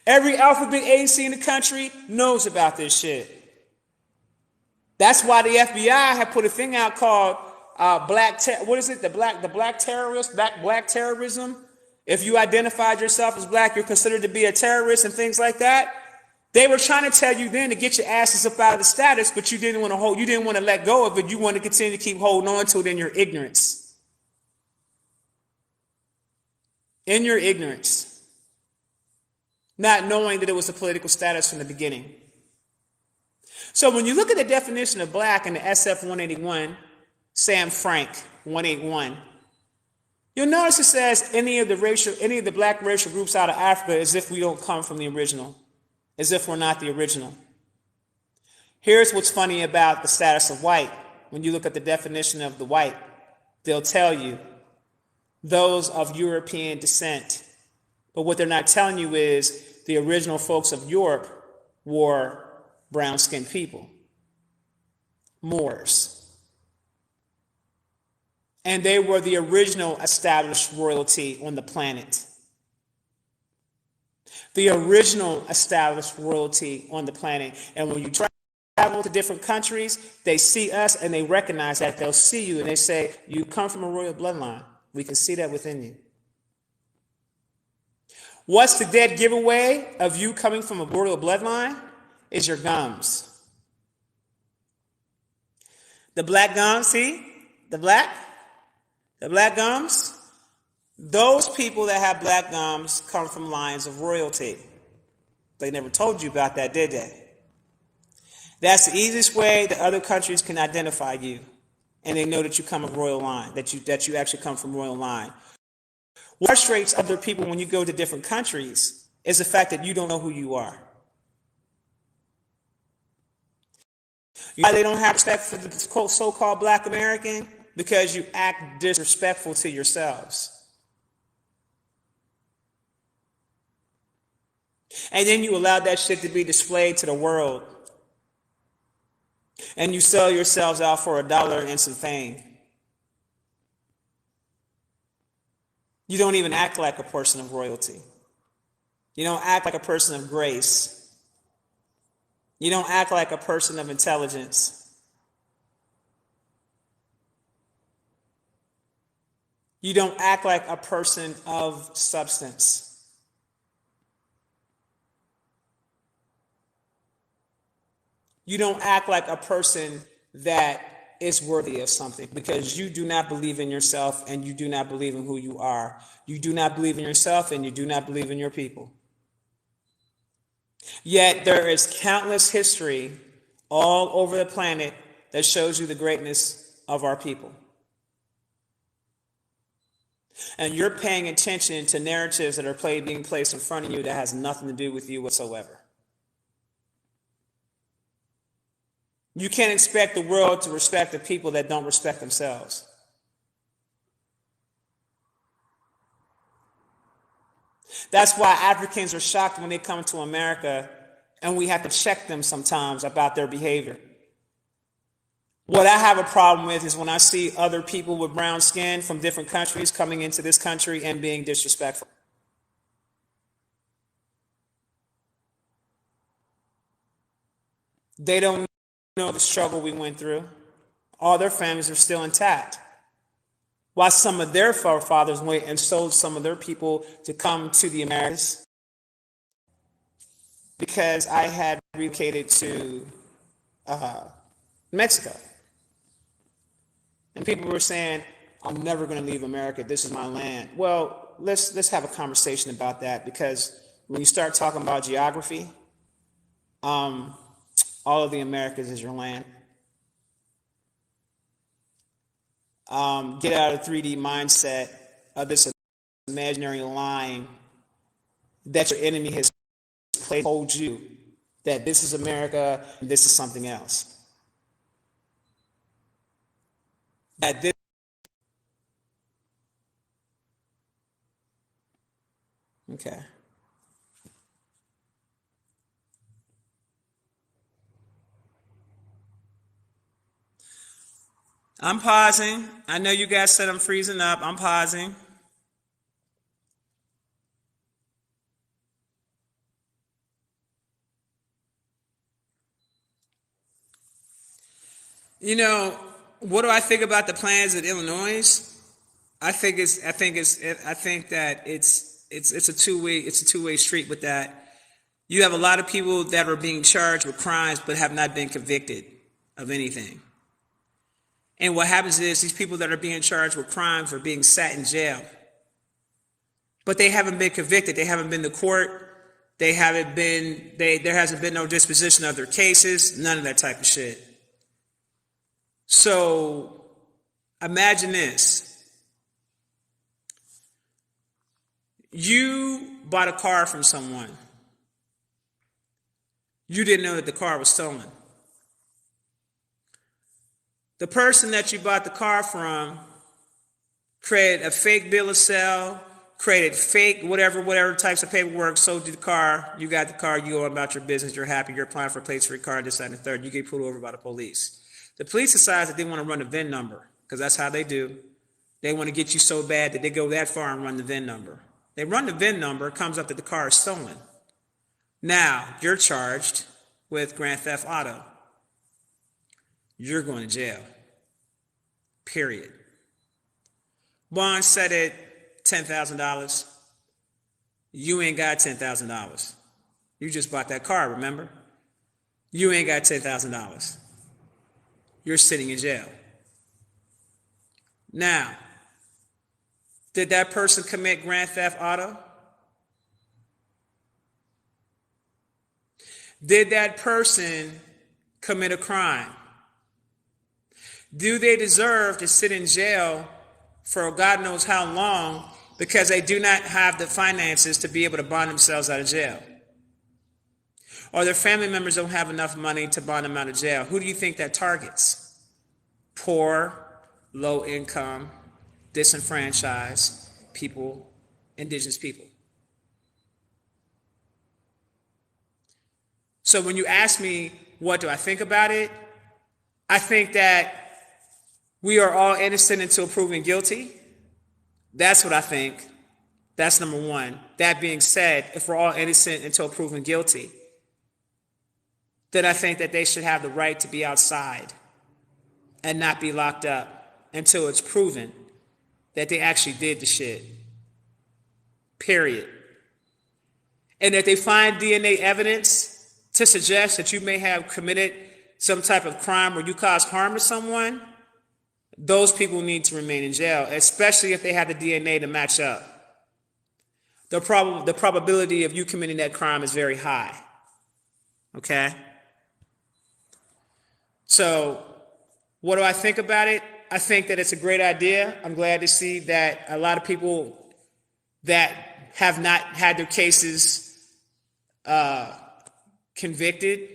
Every alphabet agency in the country knows about this shit. That's why the FBI had put a thing out called black terrorism. If you identified yourself as black, you're considered to be a terrorist and things like that. They were trying to tell you then to get your asses up out of the status, but you didn't want to let go of it. You wanted to continue to keep holding on to it in your ignorance. In your ignorance. Not knowing that it was a political status from the beginning. So when you look at the definition of black in the SF 181, Sam Frank 181, you'll notice it says any of the black racial groups out of Africa as if we don't come from the original, as if we're not the original. Here's what's funny about the status of white. When you look at the definition of the white, they'll tell you those of European descent. But what they're not telling you is the original folks of Europe were brown-skinned people, Moors. And they were the original established royalty on the planet. The original established royalty on the planet. And when you travel to different countries, they see us and they recognize that. They'll see you and they say, you come from a royal bloodline. We can see that within you. What's the dead giveaway of you coming from a royal bloodline? Is your gums. The black gums, see? The black gums. Those people that have black gums come from lines of royalty. They never told you about that, did they? That's the easiest way that other countries can identify you. And they know that you come from royal line, that you actually come from royal line. What frustrates other people when you go to different countries is the fact that you don't know who you are. You know why they don't have respect for the so-called black American? Because you act disrespectful to yourselves. And then you allow that shit to be displayed to the world. And you sell yourselves out for $1 and some fame. You don't even act like a person of royalty. You don't act like a person of grace. You don't act like a person of intelligence. You don't act like a person of substance. You don't act like a person that is worthy of something because you do not believe in yourself and you do not believe in who you are. You do not believe in yourself and you do not believe in your people. Yet there is countless history all over the planet that shows you the greatness of our people. And you're paying attention to narratives that are being placed in front of you that has nothing to do with you whatsoever. You can't expect the world to respect the people that don't respect themselves. That's why Africans are shocked when they come to America and we have to check them sometimes about their behavior. What I have a problem with is when I see other people with brown skin from different countries coming into this country and being disrespectful. They don't know the struggle we went through. All their families are still intact. While some of their forefathers went and sold some of their people to come to the Americas. Because I had relocated to Mexico. And people were saying, I'm never going to leave America. This is my land. Well, let's have a conversation about that, because when you start talking about geography, all of the Americas is your land. Get out of the 3D mindset of this imaginary line that your enemy has told you that this is America and this is something else. That this. Okay. I'm pausing. I know you guys said I'm freezing up. I'm pausing. You know, what do I think about the plans in Illinois? I think that it's a two-way street with that. You have a lot of people that are being charged with crimes but have not been convicted of anything. And what happens is these people that are being charged with crimes are being sat in jail. But they haven't been convicted. They haven't been to court. There hasn't been no disposition of their cases, none of that type of shit. So imagine this. You bought a car from someone. You didn't know that the car was stolen. The person that you bought the car from created a fake bill of sale, created fake whatever types of paperwork, sold you the car, you got the car, you go about your business, you're happy, you're applying for plates for your car, this, that, and the third, you get pulled over by the police. The police decides that they want to run the VIN number, because that's how they do. They want to get you so bad that they go that far and run the VIN number. They run the VIN number, it comes up that the car is stolen. Now, you're charged with grand theft auto. You're going to jail. Period. Bond set at $10,000. You ain't got $10,000. You just bought that car, remember? You ain't got $10,000. You're sitting in jail. Now, did that person commit grand theft auto? Did that person commit a crime? Do they deserve to sit in jail for God knows how long because they do not have the finances to be able to bond themselves out of jail? Or their family members don't have enough money to bond them out of jail? Who do you think that targets? Poor, low income, disenfranchised people, indigenous people. So when you ask me, what do I think about it? I think that we are all innocent until proven guilty. That's what I think. That's number one. That being said, if we're all innocent until proven guilty, then I think that they should have the right to be outside and not be locked up until it's proven that they actually did the shit. Period. And if they find DNA evidence to suggest that you may have committed some type of crime or you caused harm to someone, those people need to remain in jail, especially if they have the DNA to match up. The probability of you committing that crime is very high. Okay? So, what do I think about it? I think that it's a great idea. I'm glad to see that a lot of people that have not had their cases convicted,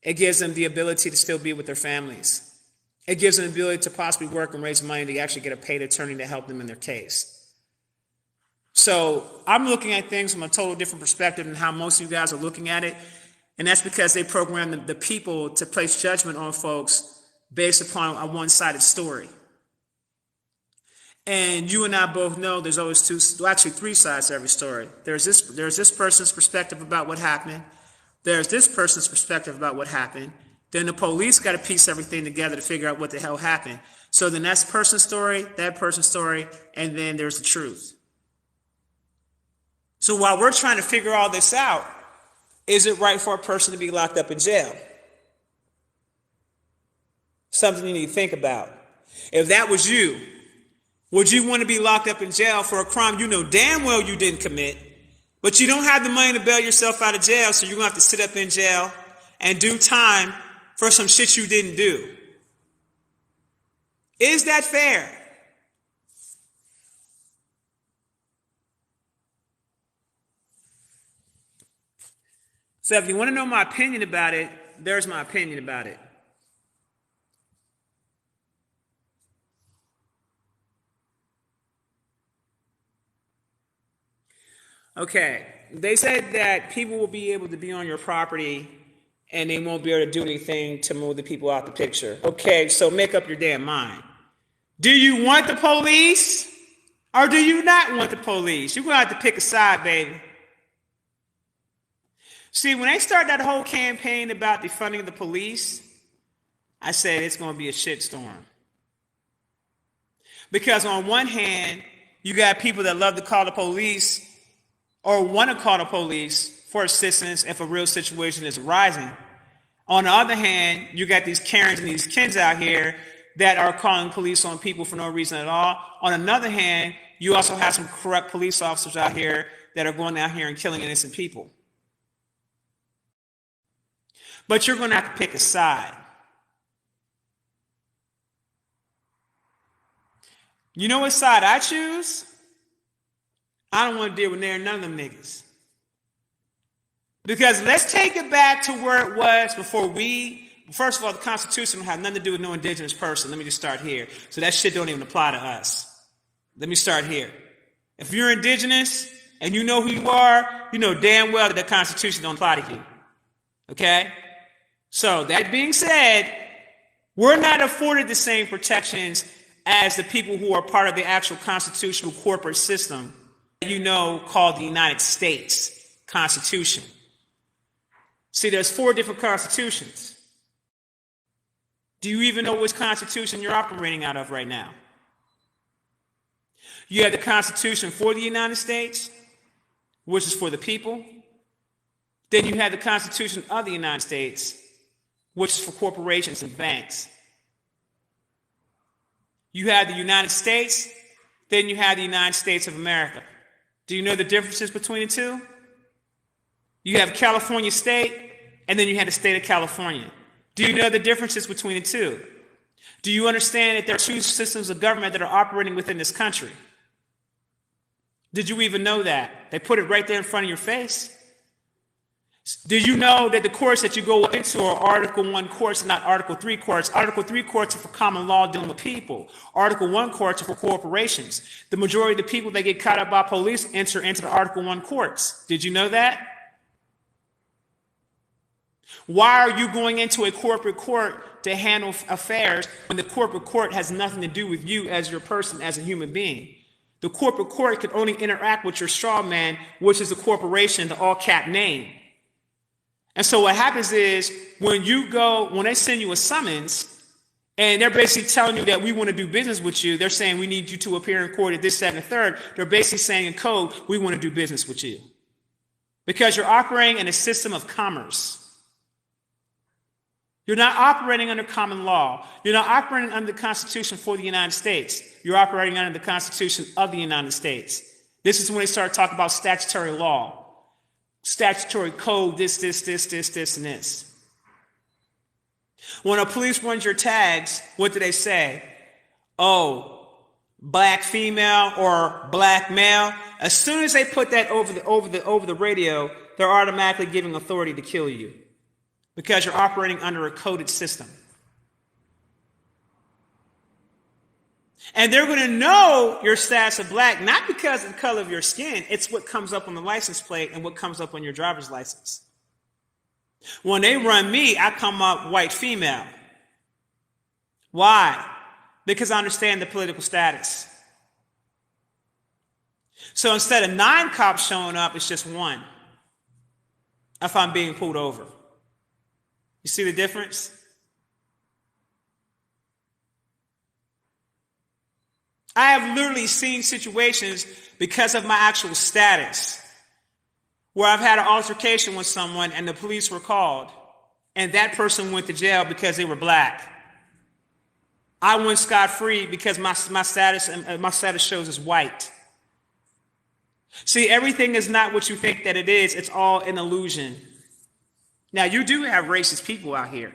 it gives them the ability to still be with their families. It gives them the ability to possibly work and raise money to actually get a paid attorney to help them in their case. So I'm looking at things from a total different perspective than how most of you guys are looking at it. And that's because they program the people to place judgment on folks based upon a one-sided story. And you and I both know there's always three sides to every story. There's this person's perspective about what happened. There's this person's perspective about what happened. Then the police got to piece everything together to figure out what the hell happened. So then that's person's story, that person's story, and then there's the truth. So while we're trying to figure all this out, is it right for a person to be locked up in jail? Something you need to think about. If that was you, would you want to be locked up in jail for a crime you know damn well you didn't commit, but you don't have the money to bail yourself out of jail, so you're going to have to sit up in jail and do time for some shit you didn't do? Is that fair? So if you want to know my opinion about it, there's my opinion about it. Okay, they said that people will be able to be on your property and they won't be able to do anything to move the people out the picture. Okay, so make up your damn mind. Do you want the police or do you not want the police? You're going to have to pick a side, baby. See, when they start that whole campaign about defunding the police, I said it's going to be a shitstorm. Because on one hand, you got people that love to call the police or want to call the police for assistance if a real situation is arising. On the other hand, you got these Karens and these Kens out here that are calling police on people for no reason at all. On another hand, you also have some corrupt police officers out here that are going out here and killing innocent people. But you're going to have to pick a side. You know what side I choose? I don't want to deal with none of them niggas. Because let's take it back to where it was before first of all, the Constitution don't have nothing to do with no indigenous person. Let me just start here. So that shit don't even apply to us. Let me start here. If you're indigenous and you know who you are, you know damn well that the Constitution don't apply to you. Okay? So that being said, we're not afforded the same protections as the people who are part of the actual constitutional corporate system called the United States Constitution. See, there's 4 different constitutions. Do you even know which constitution you're operating out of right now? You have the Constitution for the United States, which is for the people. Then you have the Constitution of the United States, which is for corporations and banks. You have the United States, then you have the United States of America. Do you know the differences between the two? You have California State, and then you have the state of California. Do you know the differences between the two? Do you understand that there are 2 systems of government that are operating within this country? Did you even know that? They put it right there in front of your face. Did you know that the courts that you go into are Article 1 courts and not Article 3 courts? Article 3 courts are for common law dealing with people. Article 1 courts are for corporations. The majority of the people that get caught up by police enter into the Article 1 courts. Did you know that? Why are you going into a corporate court to handle affairs when the corporate court has nothing to do with you as your person, as a human being? The corporate court can only interact with your straw man, which is a corporation, the all cap name. And so what happens is when they send you a summons and they're basically telling you that we want to do business with you, they're saying we need you to appear in court at this, 7, and 3rd. They're basically saying in code, we want to do business with you. Because you're operating in a system of commerce. You're not operating under common law. You're not operating under the Constitution for the United States. You're operating under the Constitution of the United States. This is when they start talking about statutory law. Statutory code, this, and this. When a police runs your tags, what do they say? Oh, black female or black male. As soon as they put that over the radio, they're automatically giving authority to kill you because you're operating under a coded system. And they're going to know your status of black, not because of the color of your skin. It's what comes up on the license plate and what comes up on your driver's license. When they run me, I come up white female. Why? Because I understand the political status. So instead of 9 cops showing up, it's just 1 if I'm being pulled over. You see the difference? I have literally seen situations because of my actual status where I've had an altercation with someone and the police were called and that person went to jail because they were black. I went scot-free because my status shows as white. See, everything is not what you think that it is. It's all an illusion. Now, you do have racist people out here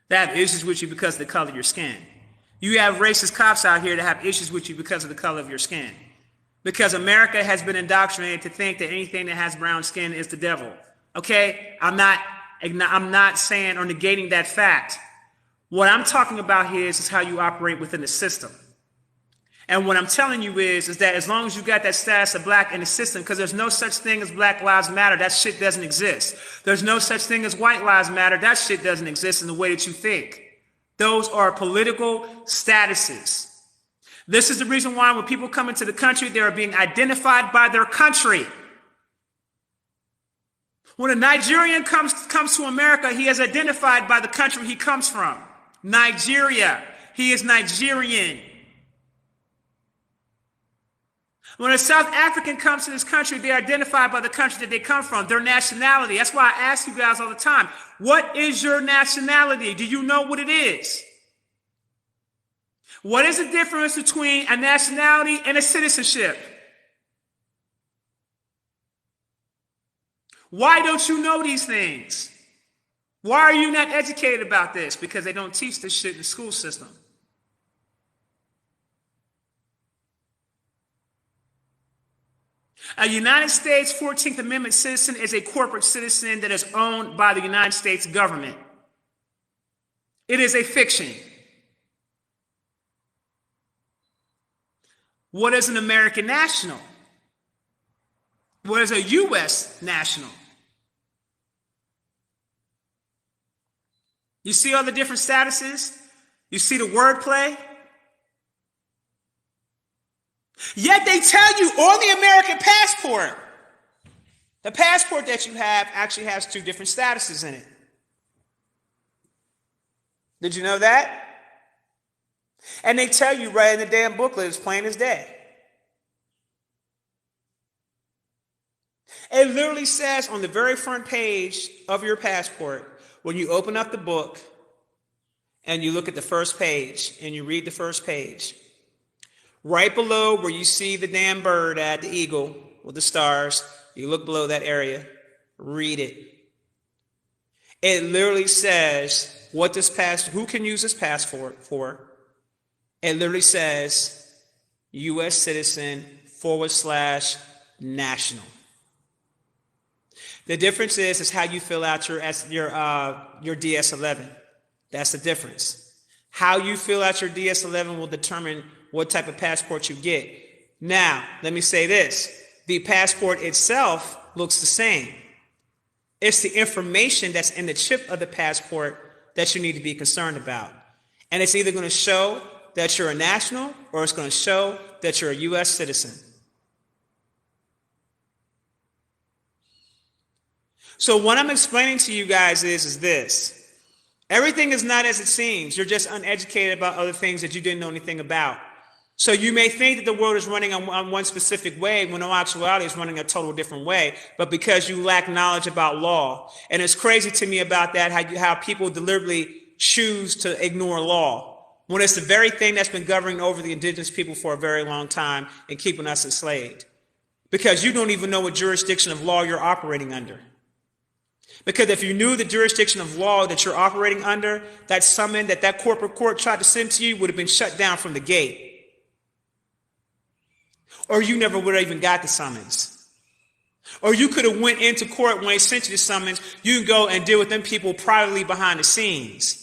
that have issues with you because of the color of your skin. You have racist cops out here that have issues with you because of the color of your skin. Because America has been indoctrinated to think that anything that has brown skin is the devil. Okay, I'm not saying or negating that fact. What I'm talking about here is how you operate within the system. And what I'm telling you is that as long as you got that status of black in the system, because there's no such thing as Black Lives Matter, that shit doesn't exist. There's no such thing as White Lives Matter, that shit doesn't exist in the way that you think. Those are political statuses. This is the reason why when people come into the country, they are being identified by their country. When a Nigerian comes to America, he is identified by the country he comes from. Nigeria, he is Nigerian. When a South African comes to this country, they're identified by the country that they come from, their nationality. That's why I ask you guys all the time, what is your nationality? Do you know what it is? What is the difference between a nationality and a citizenship? Why don't you know these things? Why are you not educated about this? Because they don't teach this shit in the school system. A United States 14th Amendment citizen is a corporate citizen that is owned by the United States government. It is a fiction. What is an American national? What is a U.S. national? You see all the different statuses? You see the wordplay? Yet they tell you on the American passport, the passport that you have actually has two different statuses in it. Did you know that? And they tell you right in the damn booklet, it's plain as day. It literally says on the very front page of your passport, when you open up the book and you look at the first page and you read the first page, right below where you see the damn bird at, the eagle with the stars, you look below that area, read it. It literally says what this who can use this passport for. It literally says U.S. citizen /national. The difference is how you fill out your DS-11. That's the difference. How you fill out your DS-11 will determine what type of passport you get. Now, let me say this. The passport itself looks the same. It's the information that's in the chip of the passport that you need to be concerned about. And it's either going to show that you're a national or it's going to show that you're a U.S. citizen. So what I'm explaining to you guys is this. Everything is not as it seems. You're just uneducated about other things that you didn't know anything about. So you may think that the world is running on one specific way when in actuality it's running a total different way, but because you lack knowledge about law. And it's crazy to me about that, how people deliberately choose to ignore law when it's the very thing that's been governing over the indigenous people for a very long time and keeping us enslaved. Because you don't even know what jurisdiction of law you're operating under. Because if you knew the jurisdiction of law that you're operating under, that summon that corporate court tried to send to you would have been shut down from the gate. Or you never would have even got the summons. Or you could have went into court when they sent you the summons. You can go and deal with them people privately behind the scenes.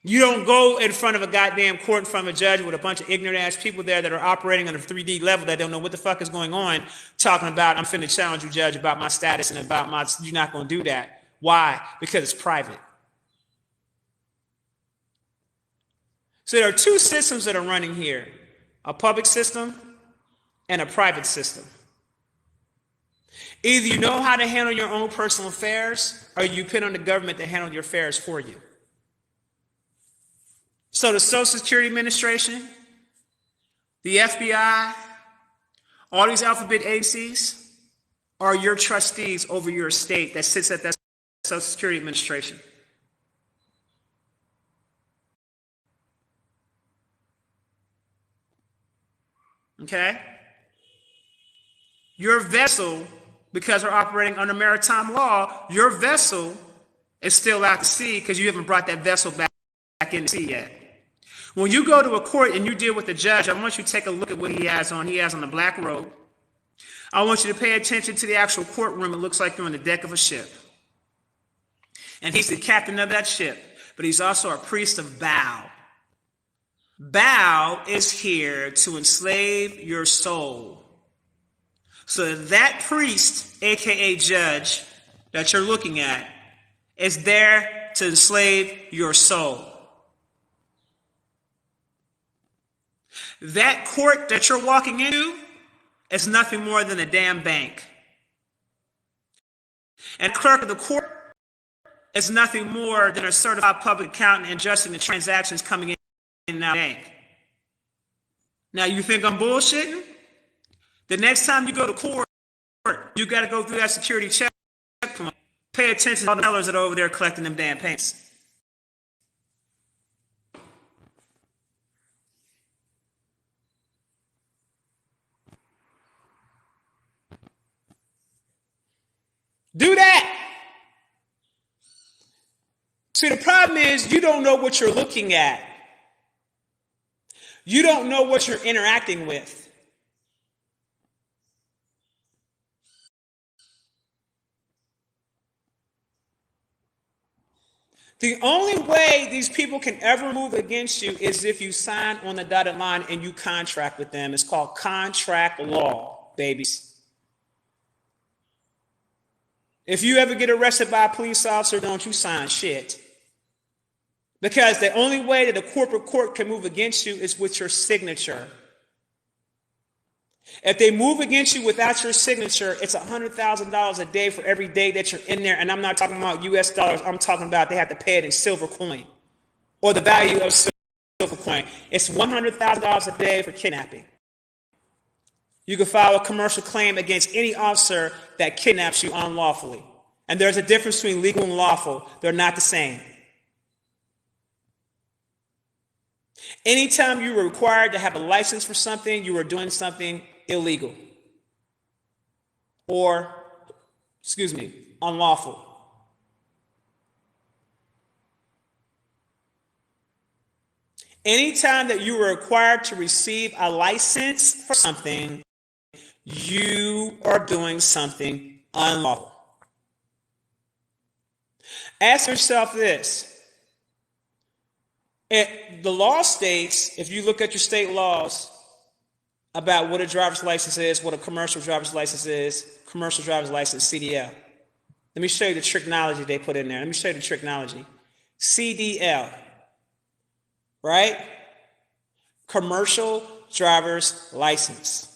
You don't go in front of a goddamn court in front of a judge with a bunch of ignorant ass people there that are operating on a 3D level that don't know what the fuck is going on, talking about, I'm finna challenge you, judge, about my status and about my, you're not gonna do that. Why? Because it's private. So there are two systems that are running here, a public system and a private system. Either you know how to handle your own personal affairs or you depend on the government to handle your affairs for you. So the Social Security Administration, the FBI, all these alphabet agencies are your trustees over your estate that sits at that Social Security Administration. Okay? Your vessel, because we're operating under maritime law, your vessel is still out to sea because you haven't brought that vessel back in the sea yet. When you go to a court and you deal with the judge, I want you to take a look at what he has on. He has on a black robe, I want you to pay attention to the actual courtroom. It looks like you're on the deck of a ship. And he's the captain of that ship, but he's also a priest of Baal. Baal is here to enslave your soul. So that priest, aka judge, that you're looking at, is there to enslave your soul. That court that you're walking into is nothing more than a damn bank. And the clerk of the court is nothing more than a certified public accountant adjusting the transactions coming in and out of the bank. Now, you think I'm bullshitting? The next time you go to court, you got to go through that security checkpoint. Pay attention to all the tellers that are over there collecting them damn payments. Do that. See, the problem is you don't know what you're looking at. You don't know what you're interacting with. The only way these people can ever move against you is if you sign on the dotted line and you contract with them. It's called contract law, babies. If you ever get arrested by a police officer, don't you sign shit. Because the only way that a corporate court can move against you is with your signature. If they move against you without your signature, it's $100,000 a day for every day that you're in there. And I'm not talking about US dollars. I'm talking about they have to pay it in silver coin or the value of silver coin. It's $100,000 a day for kidnapping. You can file a commercial claim against any officer that kidnaps you unlawfully. And there's a difference between legal and lawful. They're not the same. Anytime you were required to have a license for something, you were doing something illegal or, unlawful. Anytime that you were required to receive a license for something, you are doing something unlawful. Ask yourself this. The law states, if you look at your state laws about what a driver's license is, what a commercial driver's license is, commercial driver's license, CDL. Let me show you the tricknology they put in there. Let me show you the tricknology. CDL, right? Commercial driver's license.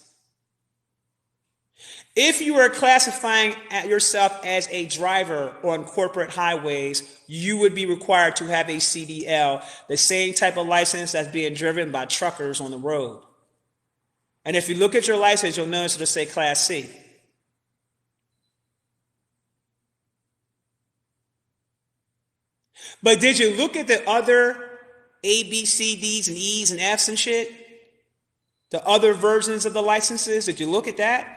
If you are classifying yourself as a driver on corporate highways, you would be required to have a CDL, the same type of license that's being driven by truckers on the road. And if you look at your license, you'll notice it'll say Class C. But did you look at the other A, B, C, Ds, and E's and F's and shit? The other versions of the licenses, did you look at that?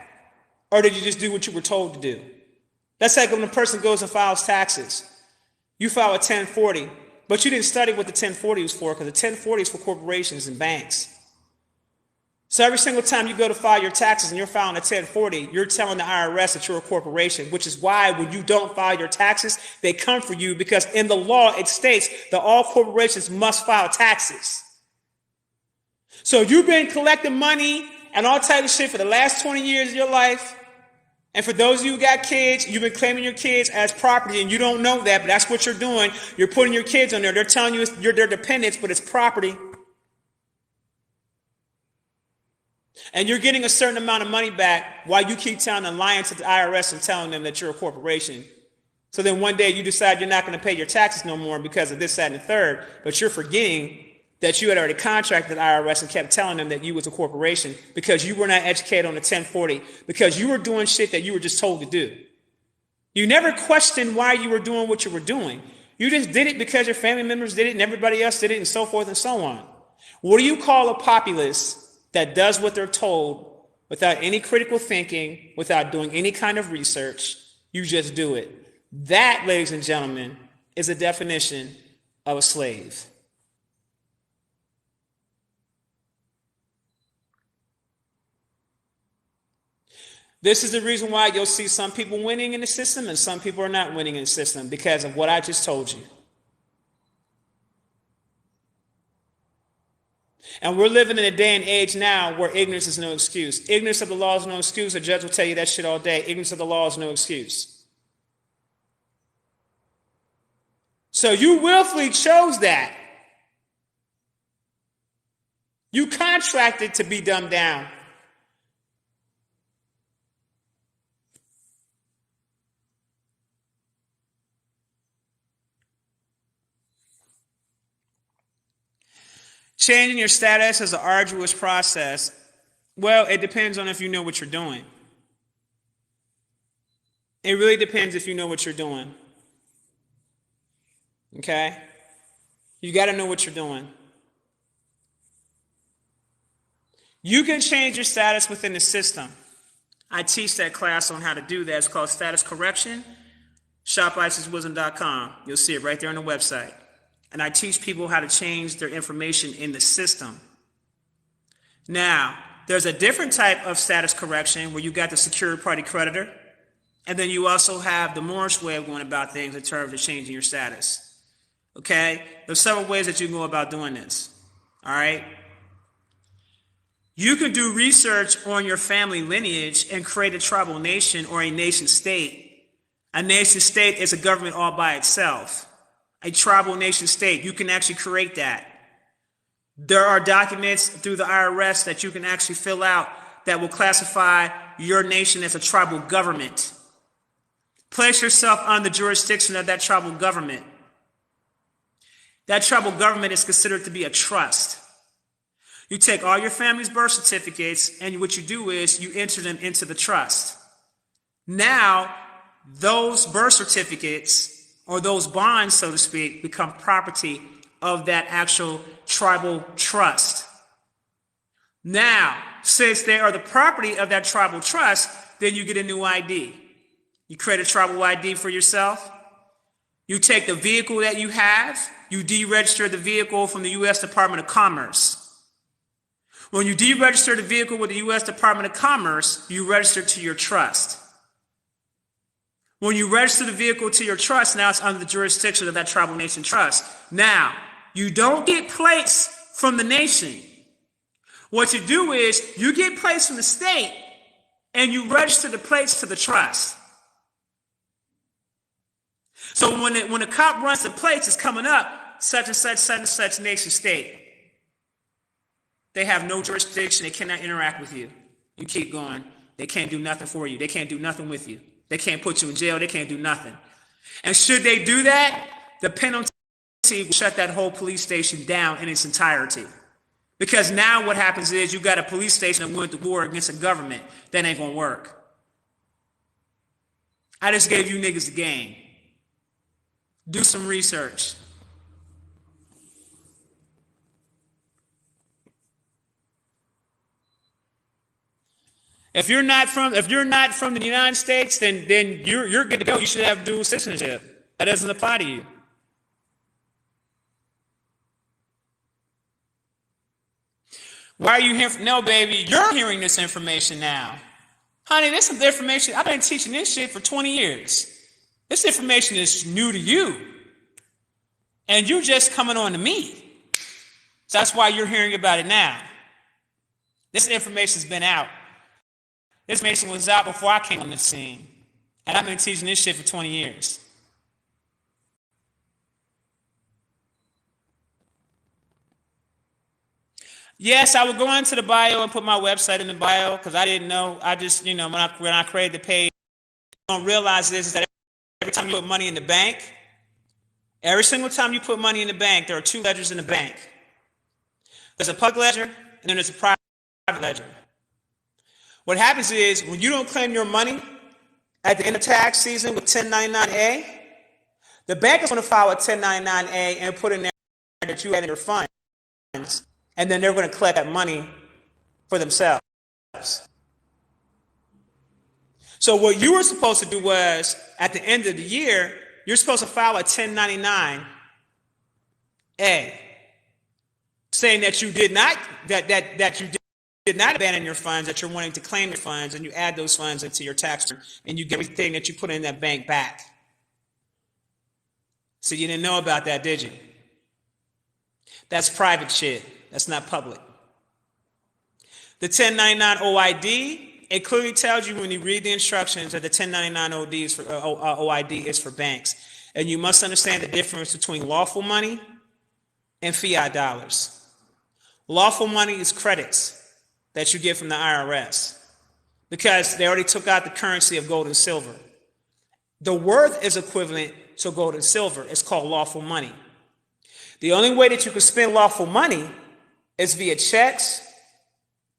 Or did you just do what you were told to do? That's like when a person goes and files taxes. You file a 1040, but you didn't study what the 1040 was for, because the 1040 is for corporations and banks. So every single time you go to file your taxes and you're filing a 1040, you're telling the IRS that you're a corporation, which is why when you don't file your taxes, they come for you, because in the law it states that all corporations must file taxes. So you've been collecting money and all type of shit for the last 20 years of your life. And for those of you who got kids, you've been claiming your kids as property, and you don't know that, but that's what you're doing. You're putting your kids on there. They're telling you you're their dependents, but it's property. And you're getting a certain amount of money back while you keep telling them, lying to the IRS and telling them that you're a corporation. So then one day you decide you're not going to pay your taxes no more because of this, that, and the third, but you're forgetting that you had already contracted the IRS and kept telling them that you was a corporation because you were not educated on the 1040, because you were doing shit that you were just told to do. You never questioned why you were doing what you were doing. You just did it because your family members did it and everybody else did it and so forth and so on. What do you call a populace that does what they're told without any critical thinking, without doing any kind of research? You just do it. That, ladies and gentlemen, is a definition of a slave. This is the reason why you'll see some people winning in the system and some people are not winning in the system, because of what I just told you. And we're living in a day and age now where ignorance is no excuse. Ignorance of the law is no excuse. A judge will tell you that shit all day. Ignorance of the law is no excuse. So you willfully chose that. You contracted to be dumbed down. Changing your status is an arduous process. Well, it depends on if you know what you're doing. It really depends if you know what you're doing. Okay? You got to know what you're doing. You can change your status within the system. I teach that class on how to do that. It's called Status Correction. ShopIsisWisdom.com. You'll see it right there on the website. And I teach people how to change their information in the system. Now, there's a different type of status correction where you got the secured party creditor, and then you also have the Moorish way of going about things in terms of changing your status. Okay? There's several ways that you can go about doing this. All right? You can do research on your family lineage and create a tribal nation or a nation state. A nation state is a government all by itself. A tribal nation state, you can actually create that. There are documents through the IRS that you can actually fill out that will classify your nation as a tribal government. Place yourself on the jurisdiction of that tribal government. That tribal government is considered to be a trust. You take all your family's birth certificates, and what you do is you enter them into the trust. Now, those birth certificates, or those bonds, so to speak, become property of that actual tribal trust. Now, since they are the property of that tribal trust, then you get a new ID. You create a tribal ID for yourself. You take the vehicle that you have, you deregister the vehicle from the U.S. Department of Commerce. When you deregister the vehicle with the U.S. Department of Commerce, you register to your trust. When you register the vehicle to your trust, now it's under the jurisdiction of that tribal nation trust. Now, you don't get plates from the nation. What you do is you get plates from the state and you register the plates to the trust. So when the cop runs the plates, it's coming up, such and such nation state. They have no jurisdiction. They cannot interact with you. You keep going. They can't do nothing for you. They can't do nothing with you. They can't put you in jail. They can't do nothing. And should they do that, the penalty will shut that whole police station down in its entirety. Because now what happens is you got a police station that went to war against a government. That ain't going to work. I just gave you niggas the game. Do some research. If you're not from the United States, then you're good to go. You should have dual citizenship. That doesn't apply to you. Why are you here? No, baby, you're hearing this information now. Honey, this is information. I've been teaching this shit for 20 years. This information is new to you. And you're just coming on to me. So that's why you're hearing about it now. This information's been out. This information was out before I came on the scene. And I've been teaching this shit for 20 years. Yes, I would go into the bio and put my website in the bio because I didn't know. I just, when I created the page, I don't realize this is that every time you put money in the bank, every single time you put money in the bank, there are two ledgers in the bank. There's a public ledger and then there's a private ledger. What happens is when you don't claim your money at the end of tax season with 1099A, the bank is going to file a 1099A and put in there that you had in your funds, and then they're going to collect that money for themselves. So what you were supposed to do was, at the end of the year, you're supposed to file a 1099A, saying that you did not, that you did not abandon your funds, that you're wanting to claim your funds, and you add those funds into your tax return, and you get everything that you put in that bank back. So you didn't know about that, did you? That's private shit. That's not public. The 1099 OID, it clearly tells you when you read the instructions that the 1099 OID is for banks. And you must understand the difference between lawful money and fiat dollars. Lawful money is credits that you get from the IRS because they already took out the currency of gold and silver. The worth is equivalent to gold and silver. It's called lawful money. The only way that you can spend lawful money is via checks,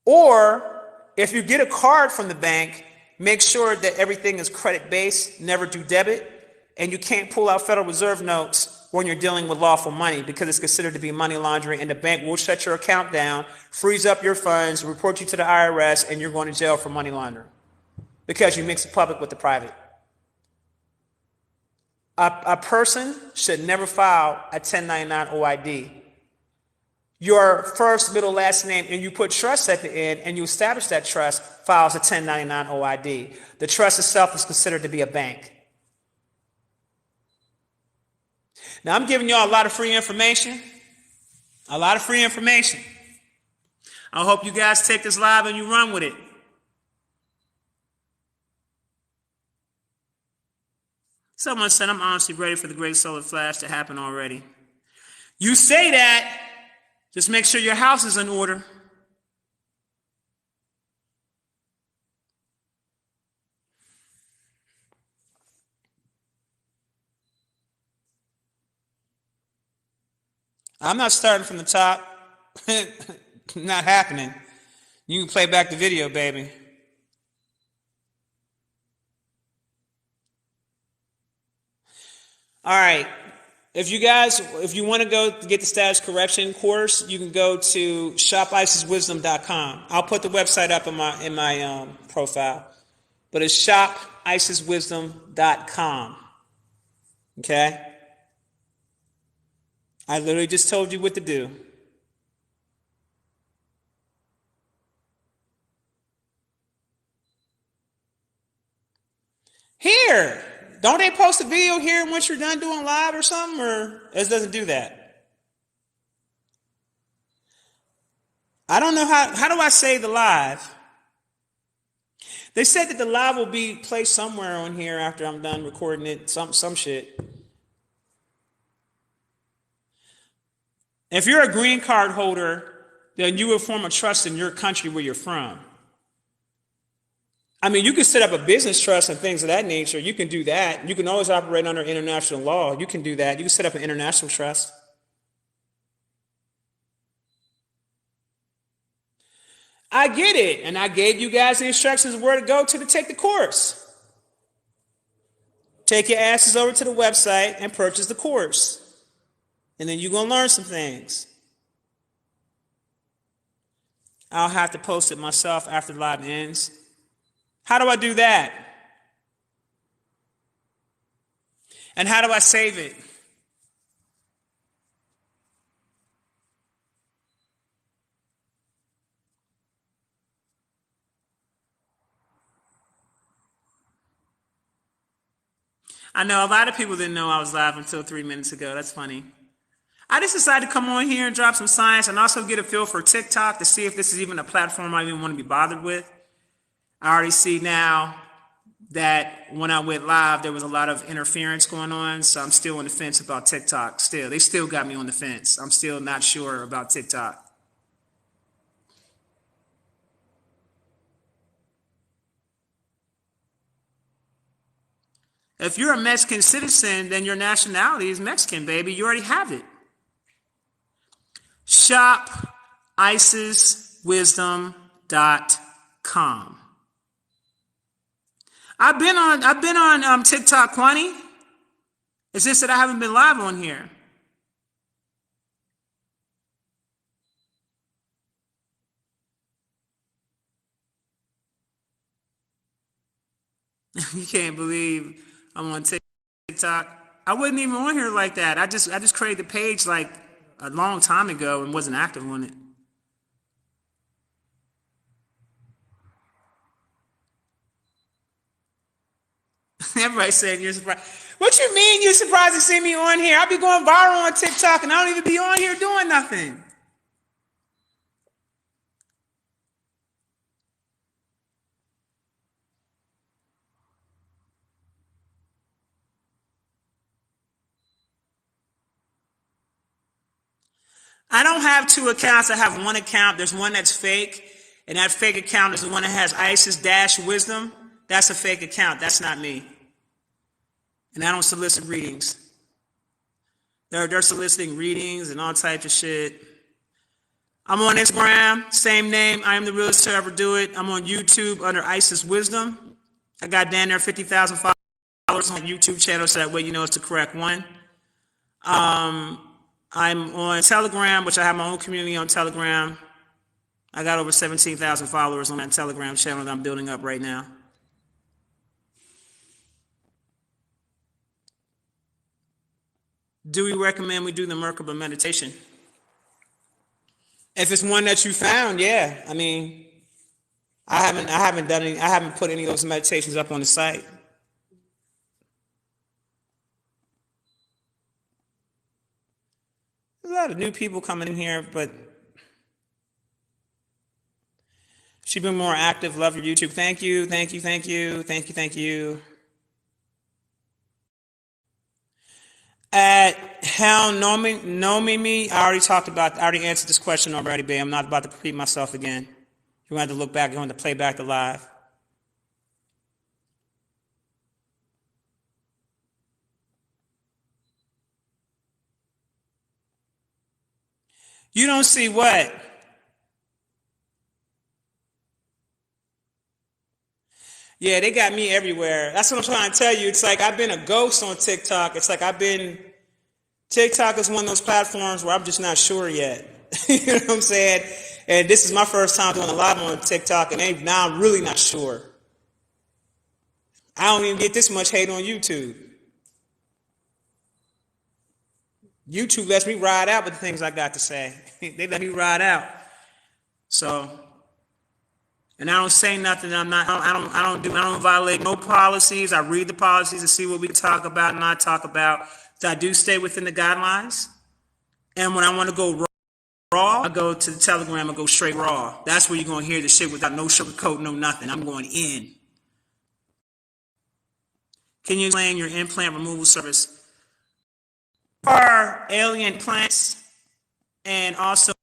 or if you get a card from the bank, make sure that everything is credit-based, never do debit, and you can't pull out Federal Reserve notes when you're dealing with lawful money because it's considered to be money laundering, and the bank will shut your account down, freeze up your funds, report you to the IRS, and you're going to jail for money laundering because you mix the public with the private. A person should never file a 1099 OID. Your first, middle, last name, and you put trust at the end, and you establish that trust, files a 1099 OID. The trust itself is considered to be a bank. Now, I'm giving y'all a lot of free information. A lot of free information. I hope you guys take this live and you run with it. Someone said, I'm honestly ready for the great solar flash to happen already. You say that, just make sure your house is in order. I'm not starting from the top. Not happening. You can play back the video, baby. All right. If you want to go get the status correction course, you can go to shopisiswisdom.com. I'll put the website up in my profile, but it's shopisiswisdom.com. Okay. I literally just told you what to do. Here. Don't they post a video here once you're done doing live or something? Or it doesn't do that? I don't know how do I save the live? They said that the live will be placed somewhere on here after I'm done recording it, some shit. If you're a green card holder, then you would form a trust in your country where you're from. I mean, you can set up a business trust and things of that nature. You can do that. You can always operate under international law. You can do that. You can set up an international trust. I get it. And I gave you guys the instructions where to go to take the course. Take your asses over to the website and purchase the course. And then you're going to learn some things. I'll have to post it myself after the live ends. How do I do that? And how do I save it? I know a lot of people didn't know I was live until 3 minutes ago. That's funny. I just decided to come on here and drop some science and also get a feel for TikTok to see if this is even a platform I even want to be bothered with. I already see now that when I went live, there was a lot of interference going on. So I'm still on the fence about TikTok still. They still got me on the fence. I'm still not sure about TikTok. If you're a Mexican citizen, then your nationality is Mexican, baby. You already have it. shopisiswisdom.com. I've been on TikTok plenty. It's just that I haven't been live on here. You can't believe I'm on TikTok. I wasn't even on here like that. I just created the page like a long time ago and wasn't active on it. Everybody said you're surprised. What you mean you're surprised to see me on here? I'll be going viral on TikTok and I don't even be on here doing nothing. I don't have two accounts. I have one account. There's one that's fake, and that fake account is the one that has Isis Dash Wisdom. That's a fake account. That's not me. And I don't solicit readings. They're soliciting readings and all types of shit. I'm on Instagram, same name. I am the realest to ever do it. I'm on YouTube under Isis Wisdom. I got down there 50,000 followers on YouTube channel, so that way you know it's the correct one. I'm on Telegram, which I have my own community on Telegram. I got over 17,000 followers on that Telegram channel that I'm building up right now. Do we recommend we do the Merkaba meditation? If it's one that you found, yeah. I mean, I haven't put any of those meditations up on the site. There's a lot of new people coming in here, but she's been more active. Love your YouTube. Thank you, thank you, thank you, thank you, thank you. At Hell Know Me, I already answered this question already, babe. I'm not about to repeat myself again. You're going to have to look back, you're going to play back the live. You don't see what? Yeah, they got me everywhere. That's what I'm trying to tell you. It's like I've been a ghost on TikTok. It's like TikTok is one of those platforms where I'm just not sure yet. You know what I'm saying? And this is my first time doing a live on TikTok, and now I'm really not sure. I don't even get this much hate on YouTube. YouTube lets me ride out with the things I got to say. They let me ride out. So, and I don't say nothing. I don't violate no policies. I read the policies to see what we can talk about and not talk about. So I do stay within the guidelines. And when I want to go raw, I go to the Telegram and go straight raw. That's where you're going to hear the shit without no sugarcoat, no nothing. I'm going in. Can you explain your implant removal service? Are alien plants and also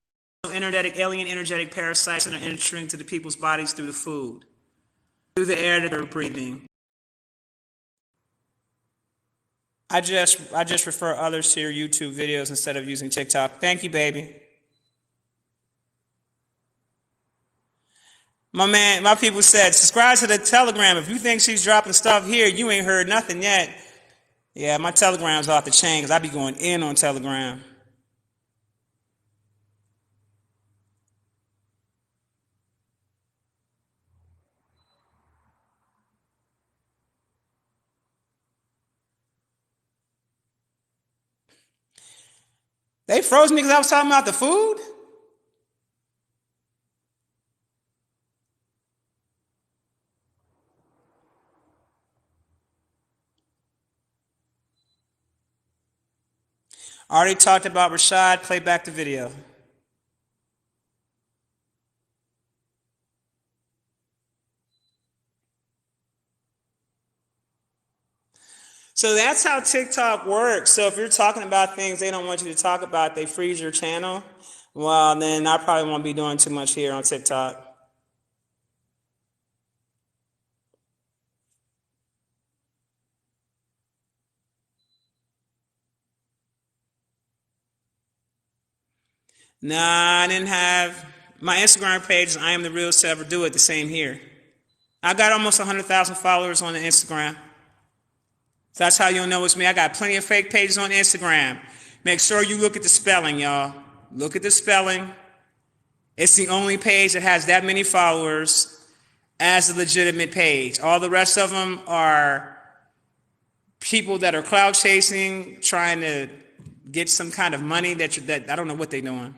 alien energetic parasites that are entering to the people's bodies through the food, through the air that they're breathing. I just refer others to your YouTube videos instead of using TikTok. Thank you, baby. My people said, subscribe to the Telegram. If you think she's dropping stuff here, you ain't heard nothing yet. Yeah, my Telegram's off the chain because I be going in on Telegram. They froze me because I was talking about the food? Already talked about Rashad. Play back the video. So that's how TikTok works. So if you're talking about things they don't want you to talk about, they freeze your channel. Well, then I probably won't be doing too much here on TikTok. Nah, I didn't have my Instagram page. I am the realest to ever do it. The same here. I got almost 100,000 followers on the Instagram. So that's how you'll know it's me. I got plenty of fake pages on Instagram. Make sure you look at the spelling, y'all. Look at the spelling. It's the only page that has that many followers as a legitimate page. All the rest of them are people that are cloud chasing, trying to get some kind of money that I don't know what they're doing.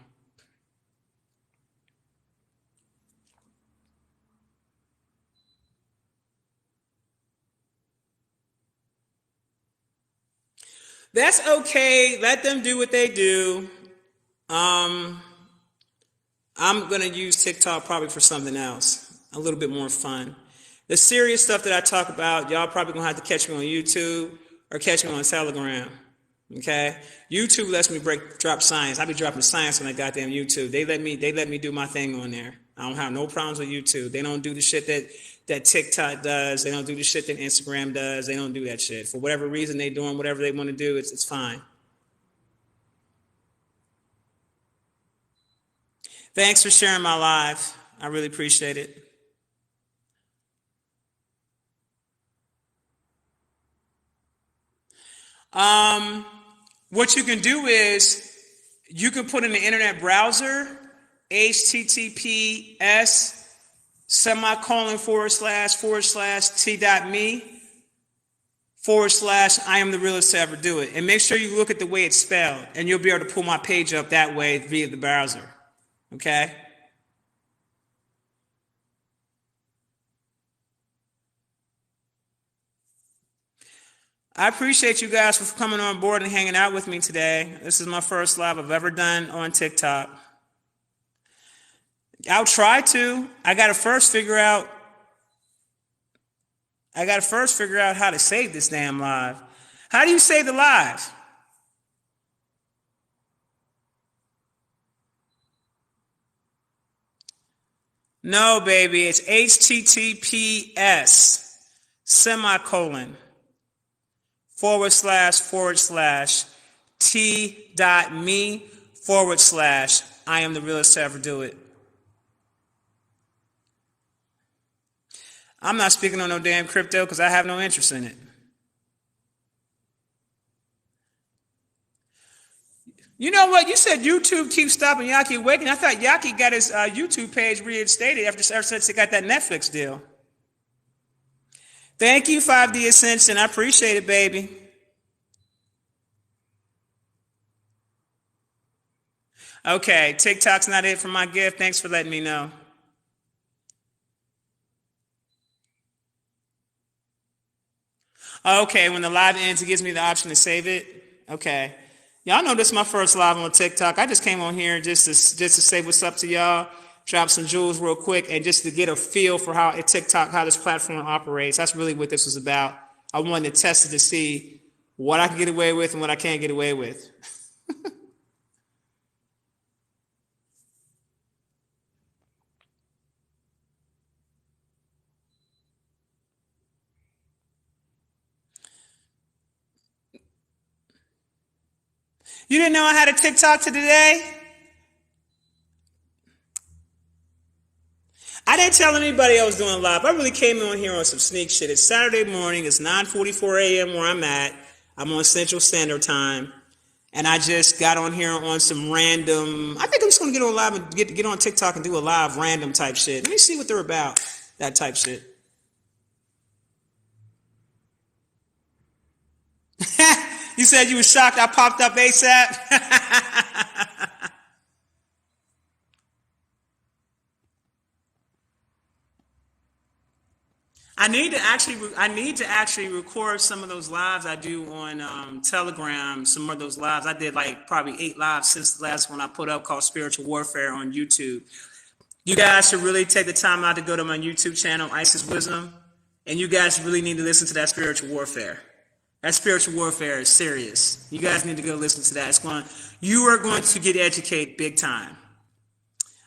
That's okay. Let them do what they do. I'm gonna use TikTok probably for something else, a little bit more fun. The serious stuff that I talk about, y'all probably gonna have to catch me on YouTube or catch me on Telegram. Okay, YouTube lets me drop science. I be dropping science on that goddamn YouTube. They let me do my thing on there. I don't have no problems with YouTube. They don't do the shit that TikTok does. They don't do the shit that Instagram does. They don't do that shit. For whatever reason, they doing whatever they want to do. It's fine. Thanks for sharing my live. I really appreciate it. What you can do is you can put in the internet browser https semicolon // t.me/ I am the realest to ever do it. And make sure you look at the way it's spelled, and you'll be able to pull my page up that way via the browser. Okay? I appreciate you guys for coming on board and hanging out with me today. This is my first live I've ever done on TikTok. I'll try to. I gotta first figure out how to save this damn live. How do you save the live? No, baby, it's https semicolon / t.me/ I am the realest to ever do it. I'm not speaking on no damn crypto because I have no interest in it. You know what? You said YouTube keeps stopping Yaki Awakening. I thought Yaki got his YouTube page reinstated ever since he got that Netflix deal. Thank you, 5D Ascension. I appreciate it, baby. Okay, TikTok's not it for my gift. Thanks for letting me know. Okay, when the live ends, it gives me the option to save it. Okay. Y'all know this is my first live on TikTok. I just came on here just to say what's up to y'all, drop some jewels real quick, and just to get a feel for how this platform operates. That's really what this was about. I wanted to test it to see what I can get away with and what I can't get away with. You didn't know I had a TikTok today? I didn't tell anybody I was doing live. I really came on here on some sneak shit. It's Saturday morning. It's 9:44 a.m. where I'm at. I'm on Central Standard Time. And I just got on here on some random, I think I'm just going to get on live and get on TikTok and do a live random type shit. Let me see what they're about, that type shit. You said you were shocked I popped up ASAP? I need to actually record some of those lives I do on Telegram. Some of those lives I did, like probably 8 lives since the last one I put up, called Spiritual Warfare, on YouTube. You guys should really take the time out to go to my YouTube channel, Isis Wisdom, and you guys really need to listen to that Spiritual Warfare. That Spiritual Warfare is serious. You guys need to go listen to that. You are going to get educated big time.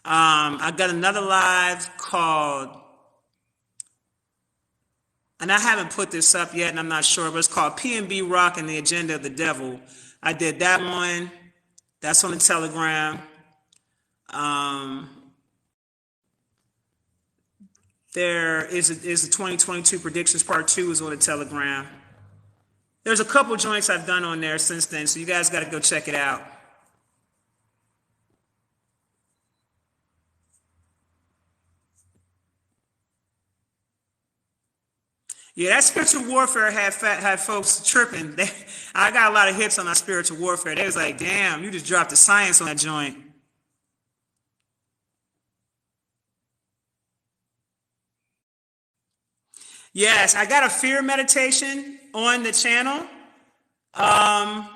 I got another live called, and I haven't put this up yet, and I'm not sure, but it's called PNB Rock and the Agenda of the Devil. I did that one. That's on the Telegram. There is a 2022 predictions part 2 is on the Telegram. There's a couple joints I've done on there since then, so you guys got to go check it out. Yeah, that Spiritual Warfare had folks tripping. I got a lot of hits on that Spiritual Warfare. They was like, damn, you just dropped the science on that joint. Yes, I got a fear meditation on the channel. Um,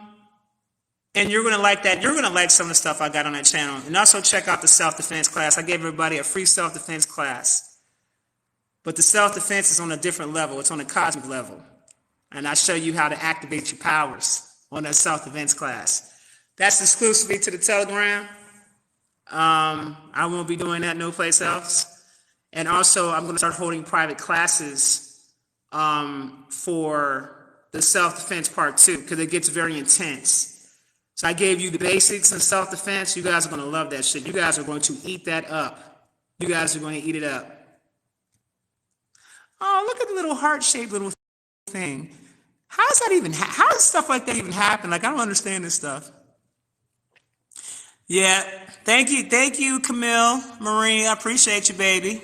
and you're gonna like that. You're gonna like some of the stuff I got on that channel. And also check out the self-defense class. I gave everybody a free self-defense class. But the self-defense is on a different level. It's on a cosmic level. And I show you how to activate your powers on that self-defense class. That's exclusively to the Telegram. I won't be doing that no place else. And also, I'm going to start holding private classes for the self-defense part 2, because it gets very intense. So I gave you the basics in self-defense. You guys are going to love that shit. You guys are going to eat that up. You guys are going to eat it up. Oh, look at the little heart-shaped little thing. How does that even how does stuff like that even happen? Like, I don't understand this stuff. Yeah, thank you, Camille, Marie. I appreciate you, baby.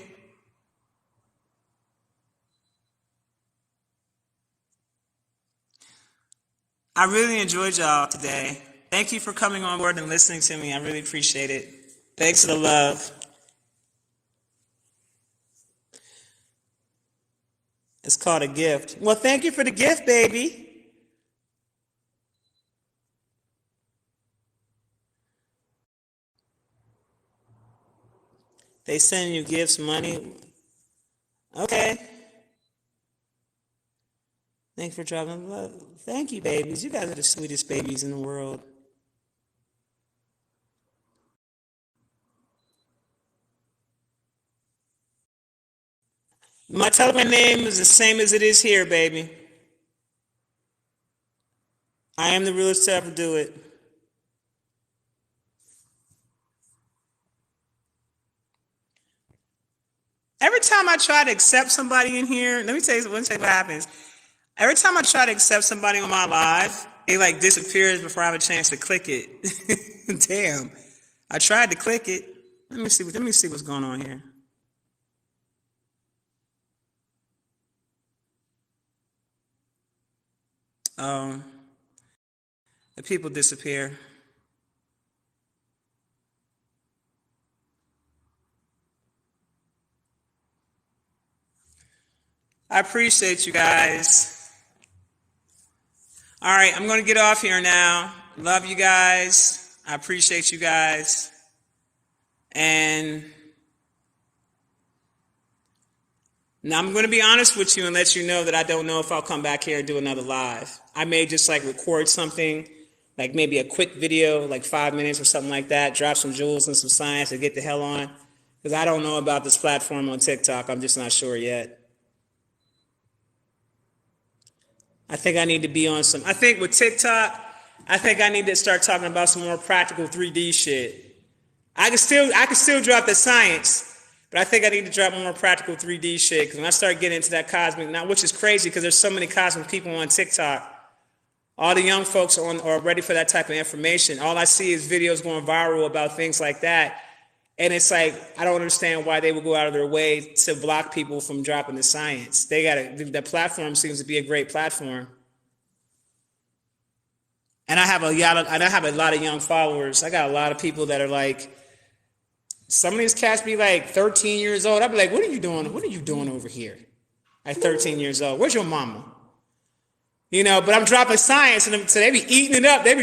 I really enjoyed y'all today. Thank you for coming on board and listening to me. I really appreciate it. Thanks for the love. It's called a gift. Well, thank you for the gift, baby. They send you gifts, money. Okay. Thanks for dropping love. Thank you, babies. You guys are the sweetest babies in the world. My Telegram name is the same as it is here, baby. I am the realest to ever do it. Every time I try to accept somebody in here, let me tell you what happens. Every time I try to accept somebody on my live, it like disappears before I have a chance to click it. Damn. I tried to click it. Let me see what's going on here. The people disappear. I appreciate you guys. All right, I'm going to get off here now. Love you guys. I appreciate you guys. And now I'm going to be honest with you and let you know that I don't know if I'll come back here and do another live. I may just like record something, like maybe a quick video, like 5 minutes or something like that, drop some jewels and some science and get the hell on. Because I don't know about this platform on TikTok. I'm just not sure yet. I think I need to be on some, I think with TikTok, I think I need to start talking about some more practical 3D shit. I can still drop the science, but I think I need to drop more practical 3D shit, because when I start getting into that cosmic now, which is crazy because there's so many cosmic people on TikTok, all the young folks are ready for that type of information. All I see is videos going viral about things like that. And it's like, I don't understand why they would go out of their way to block people from dropping the science. The platform seems to be a great platform. And I have a lot of young followers. I got a lot of people that are like, some of these cats be like 13 years old. I'd be like, what are you doing? What are you doing over here? At 13 years old. Where's your mama? You know, but I'm dropping science, and so they be eating it up. They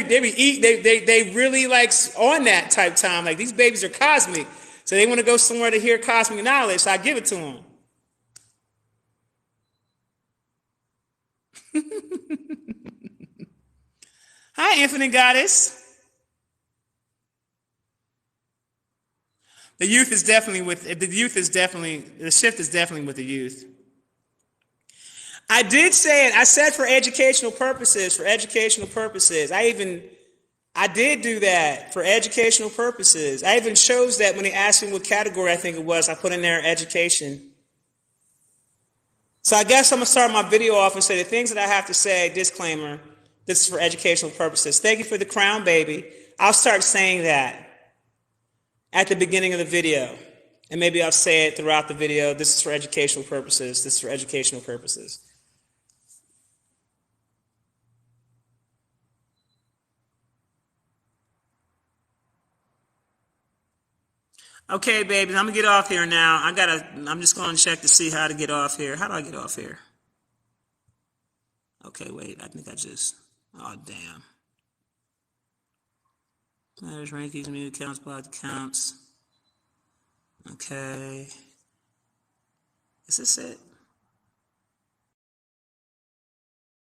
really like on that type time. Like, these babies are cosmic, so they want to go somewhere to hear cosmic knowledge. So I give it to them. Hi, Infinite Goddess. The shift is definitely with the youth. I did say it. I said for educational purposes. I did do that for educational purposes. I even chose that when they asked me what category I think it was. I put in there education. So I guess I'm going to start my video off and say the things that I have to say, disclaimer, this is for educational purposes. Thank you for the crown, baby. I'll start saying that at the beginning of the video. And maybe I'll say it throughout the video. This is for educational purposes. This is for educational purposes. Okay, babies, I'm gonna get off here now. I'm just gonna check to see how to get off here. How do I get off here? Okay, wait, I think I just Oh, damn. There's rankings, new accounts, blocked accounts. Okay. Is this it?